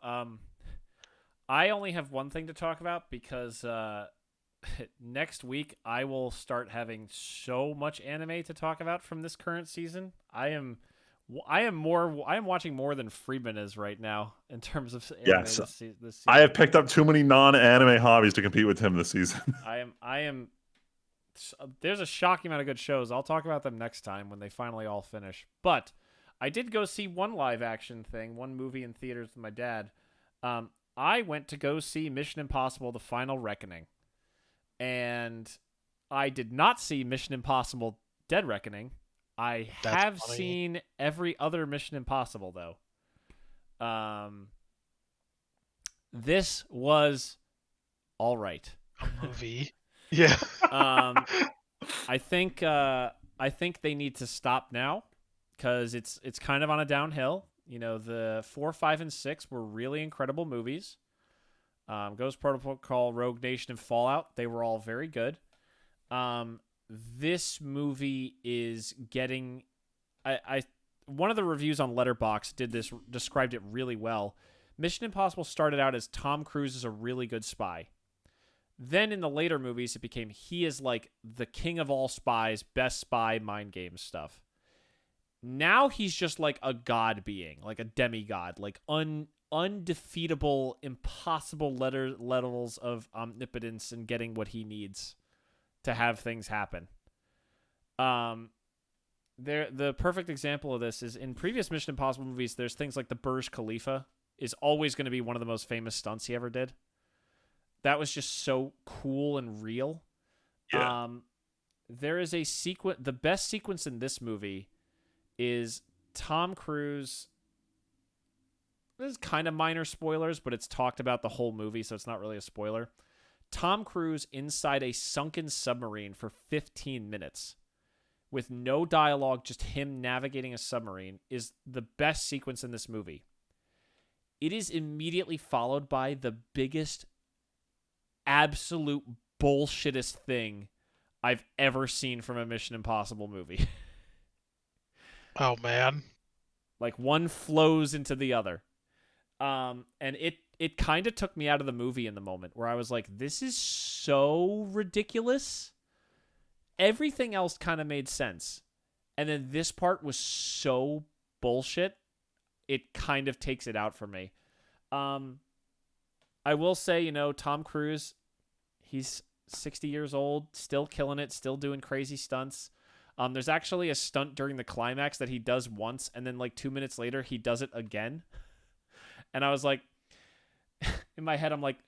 I only have one thing to talk about because next week I will start having so much anime to talk about from this current season. I am watching more than Freeman is right now in terms of anime Yes. this season. I have picked up too many non-anime hobbies to compete with him this season. I am. There's a shocking amount of good shows. I'll talk about them next time when they finally all finish. But I did go see one live action thing, one movie in theaters with my dad. I went to go see Mission Impossible: The Final Reckoning, and I did not see Mission Impossible: Dead Reckoning. I That's have funny. seen every other Mission Impossible though. This was all right. A movie. Yeah. I think they need to stop now because it's kind of on a downhill. You know, the 4, 5, and 6 were really incredible movies. Ghost Protocol, Rogue Nation, and Fallout, they were all very good. This movie is getting. I one of the reviews on Letterboxd described it really well. Mission Impossible started out as Tom Cruise is a really good spy. Then in the later movies, it became he is like the king of all spies, best spy, mind game stuff. Now he's just like a god being, like a demigod, like undefeatable, impossible levels of omnipotence and getting what he needs to have things happen. The perfect example of this is in previous Mission Impossible movies. There's things like the Burj Khalifa is always going to be one of the most famous stunts he ever did. That was just so cool and real. Yeah. There is a sequence. The best sequence in this movie is Tom Cruise. This is kind of minor spoilers, but it's talked about the whole movie, so it's not really a spoiler. Tom Cruise inside a sunken submarine for 15 minutes with no dialogue, just him navigating a submarine, is the best sequence in this movie. It is immediately followed by the biggest, absolute bullshittest thing I've ever seen from a Mission Impossible movie. Oh man. Like one flows into the other. And it kind of took me out of the movie in the moment where I was like, this is so ridiculous. Everything else kind of made sense. And then this part was so bullshit, it kind of takes it out for me. I will say, Tom Cruise, he's 60 years old, still killing it, still doing crazy stunts. There's actually a stunt during the climax that he does once, and then like 2 minutes later, he does it again. And I was like, in my head, I'm like,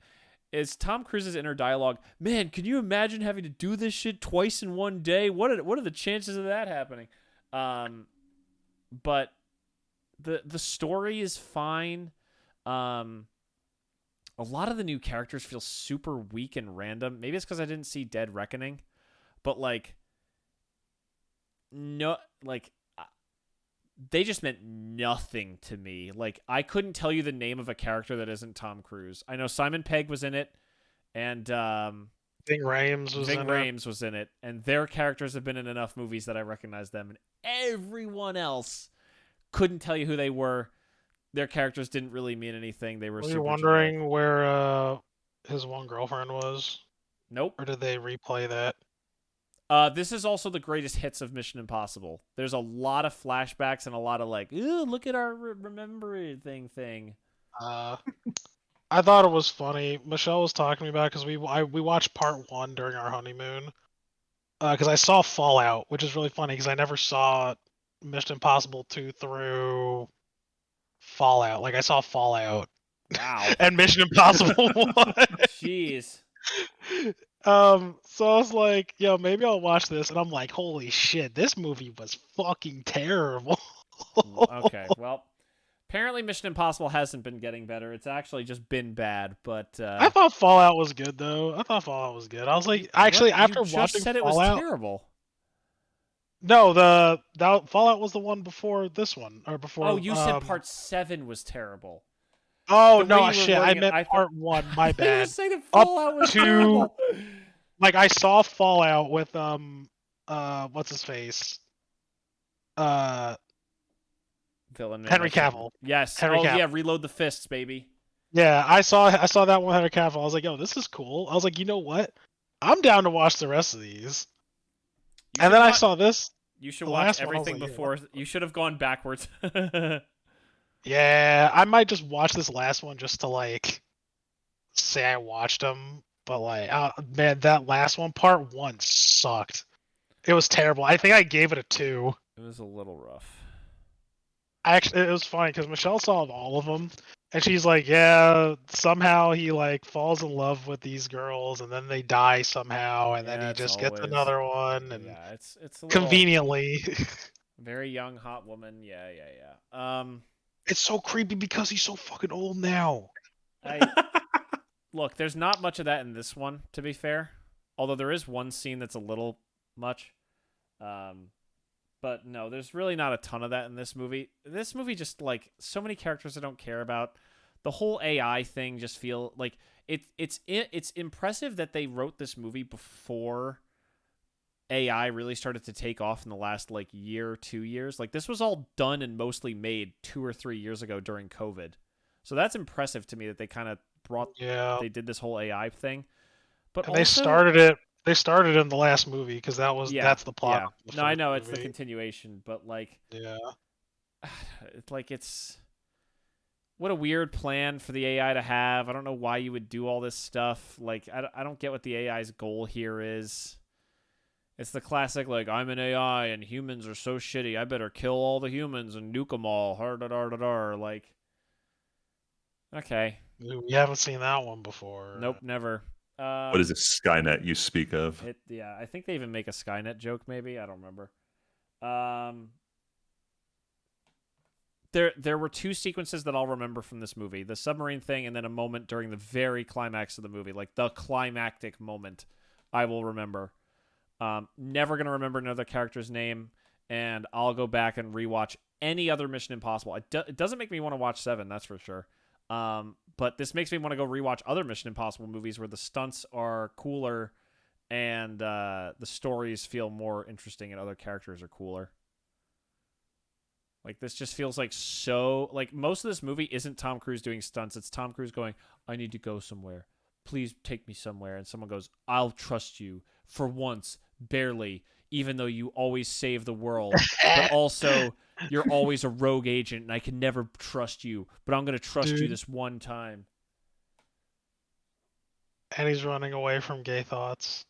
is Tom Cruise's inner dialogue, man, can you imagine having to do this shit twice in one day? What are the chances of that happening? But the story is fine. A lot of the new characters feel super weak and random. Maybe it's because I didn't see Dead Reckoning, but they just meant nothing to me. Like, I couldn't tell you the name of a character that isn't Tom Cruise. I know Simon Pegg was in it, and Ving Rhames was in it, and their characters have been in enough movies that I recognize them. And everyone else couldn't tell you who they were. Their characters didn't really mean anything. They were. Were super you wondering generic. where his one girlfriend was? Nope. Or did they replay that? This is also the greatest hits of Mission Impossible. There's a lot of flashbacks and a lot of like, ooh, look at our remember thing. I thought it was funny. Michelle was talking to me about it because we watched part 1 during our honeymoon. Because I saw Fallout, which is really funny because I never saw Mission Impossible 2 through Fallout. Like I saw Fallout. Wow. And Mission Impossible 1. Jeez. So I was like, yo, maybe I'll watch this, and I'm like, holy shit, this movie was fucking terrible. Okay, well, apparently Mission Impossible hasn't been getting better. It's actually just been bad, but I thought Fallout was good though. I was like, actually, after you watching just said it Fallout, was terrible. No, that Fallout was the one before this one, or before. Oh, you said part 7 was terrible. Oh The way no, you were shit! wording I it, meant I thought- part 1. My You bad. were saying that Fallout was to- terrible. Like I saw Fallout with what's his face? Villain Henry Cavill. Yes. Henry Cavill. Yeah, reload the fists, baby. Yeah, I saw that one with Henry Cavill. I was like, yo, this is cool. I was like, you know what? I'm down to watch the rest of these. And then I saw this. You should the watch last one, I was everything like, yeah, before. You should have gone backwards. Yeah, I might just watch this last one just to like say I watched them. But like, man, that last one, part 1, sucked. It was terrible. I think I gave it a 2. It was a little rough. Actually, it was funny because Michelle saw all of them, and she's like, "Yeah, somehow he like falls in love with these girls, and then they die somehow, and then he it's just gets always- another one, and Yeah, it's a little conveniently." very young, hot woman. Yeah. It's so creepy because he's so fucking old now. Look, there's not much of that in this one, to be fair. Although there is one scene that's a little much. But no, there's really not a ton of that in this movie. This movie just, like, so many characters I don't care about. The whole AI thing just feel like it's impressive that they wrote this movie before AI really started to take off in the last, like, year or 2 years. Like, this was all done and mostly made 2 or 3 years ago during COVID. So that's impressive to me that they kind of they did this whole AI thing. But And also, they started it. They started in the last movie because that's the plot. Yeah. Of the No, I first know it's the movie. continuation, but like, Yeah. it's what a weird plan for the AI to have. I don't know why you would do all this stuff. Like, I don't get what the AI's goal here is. It's the classic, like, I'm an AI and humans are so shitty. I better kill all the humans and nuke them all. Har-da-dar-da-dar. Like, okay. We haven't seen that one before. Nope, never. What is this Skynet you speak of? Yeah, I think they even make a Skynet joke, maybe. I don't remember. There were two sequences that I'll remember from this movie. The submarine thing and then a moment during the very climax of the movie. Like, the climactic moment I will remember. Never going to remember another character's name, and I'll go back and rewatch any other Mission Impossible. It doesn't make me want to watch 7, that's for sure. But this makes me want to go rewatch other Mission Impossible movies where the stunts are cooler and the stories feel more interesting and other characters are cooler. Like, this just feels like so... Like, most of this movie isn't Tom Cruise doing stunts. It's Tom Cruise going, I need to go somewhere. Please take me somewhere. And someone goes, I'll trust you for once. Barely, even though you always save the world, but also you're always a rogue agent and I can never trust you, but I'm going to trust you this one time. And he's running away from gay thoughts.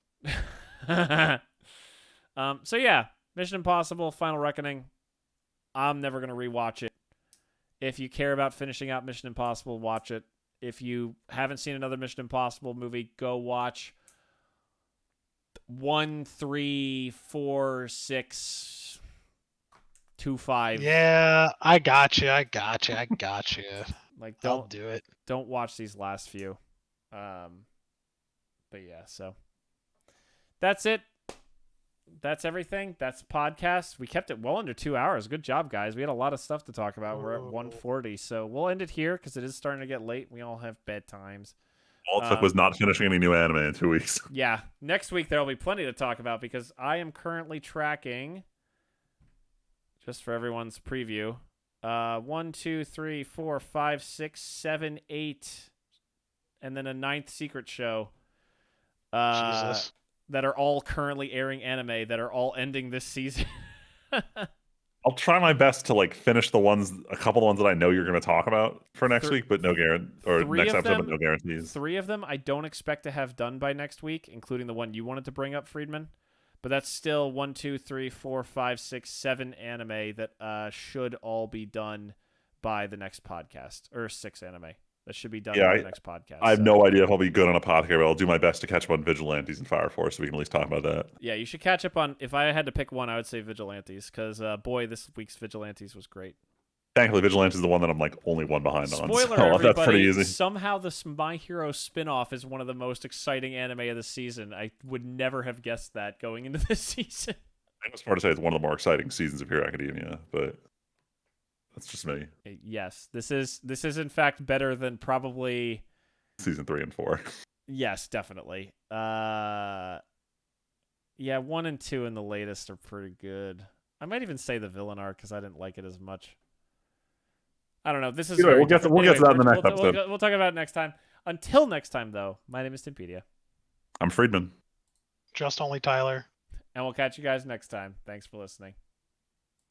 So yeah, Mission Impossible Final Reckoning. I'm never going to rewatch it. If you care about finishing out Mission Impossible, watch it. If you haven't seen another Mission Impossible movie, go watch 1, 3, 4, 6, 2, 5. Yeah, I got you. Like, I'll do it. Don't watch these last few. But yeah, so that's it. That's everything. That's podcast. We kept it well under 2 hours. Good job, guys. We had a lot of stuff to talk about. We're at 1:40, so we'll end it here because it is starting to get late. We all have bedtimes. All it took was not finishing any new anime in 2 weeks. Yeah. Next week, there will be plenty to talk about because I am currently tracking, just for everyone's preview, 1, 2, 3, 4, 5, 6, 7, 8, and then a 9th secret show. Jesus. That are all currently airing anime that are all ending this season. I'll try my best to finish a couple of ones that I know you're going to talk about for next week, but no guarantee, or next episode, but no guarantees. 3 of them I don't expect to have done by next week, including the one you wanted to bring up, Friedman. But that's still 1, 2, 3, 4, 5, 6, 7 anime that should all be done by the next podcast, or 6 anime. That should be done by the next podcast. I have no idea if I'll be good on a podcast, but I'll do my best to catch up on Vigilantes and Fire Force so we can at least talk about that. Yeah, you should catch up on... If I had to pick one, I would say Vigilantes, because, boy, this week's Vigilantes was great. Thankfully, Vigilantes is the one that I'm only one behind on. Spoiler, so everybody, that's pretty easy. Somehow this My Hero spinoff is one of the most exciting anime of the season. I would never have guessed that going into this season. I think it's fair to say it's one of the more exciting seasons of Hero Academia, but... That's just me. Yes, this is in fact better than probably season 3 and 4. Yes, definitely. Yeah, 1 and 2 in the latest are pretty good. I might even say the villain arc because I didn't like it as much. I don't know. This is we'll get to that in the next episode. We'll talk about it next time. Until next time, though, my name is Timpedia. I'm Friedman. Just only Tyler. And we'll catch you guys next time. Thanks for listening.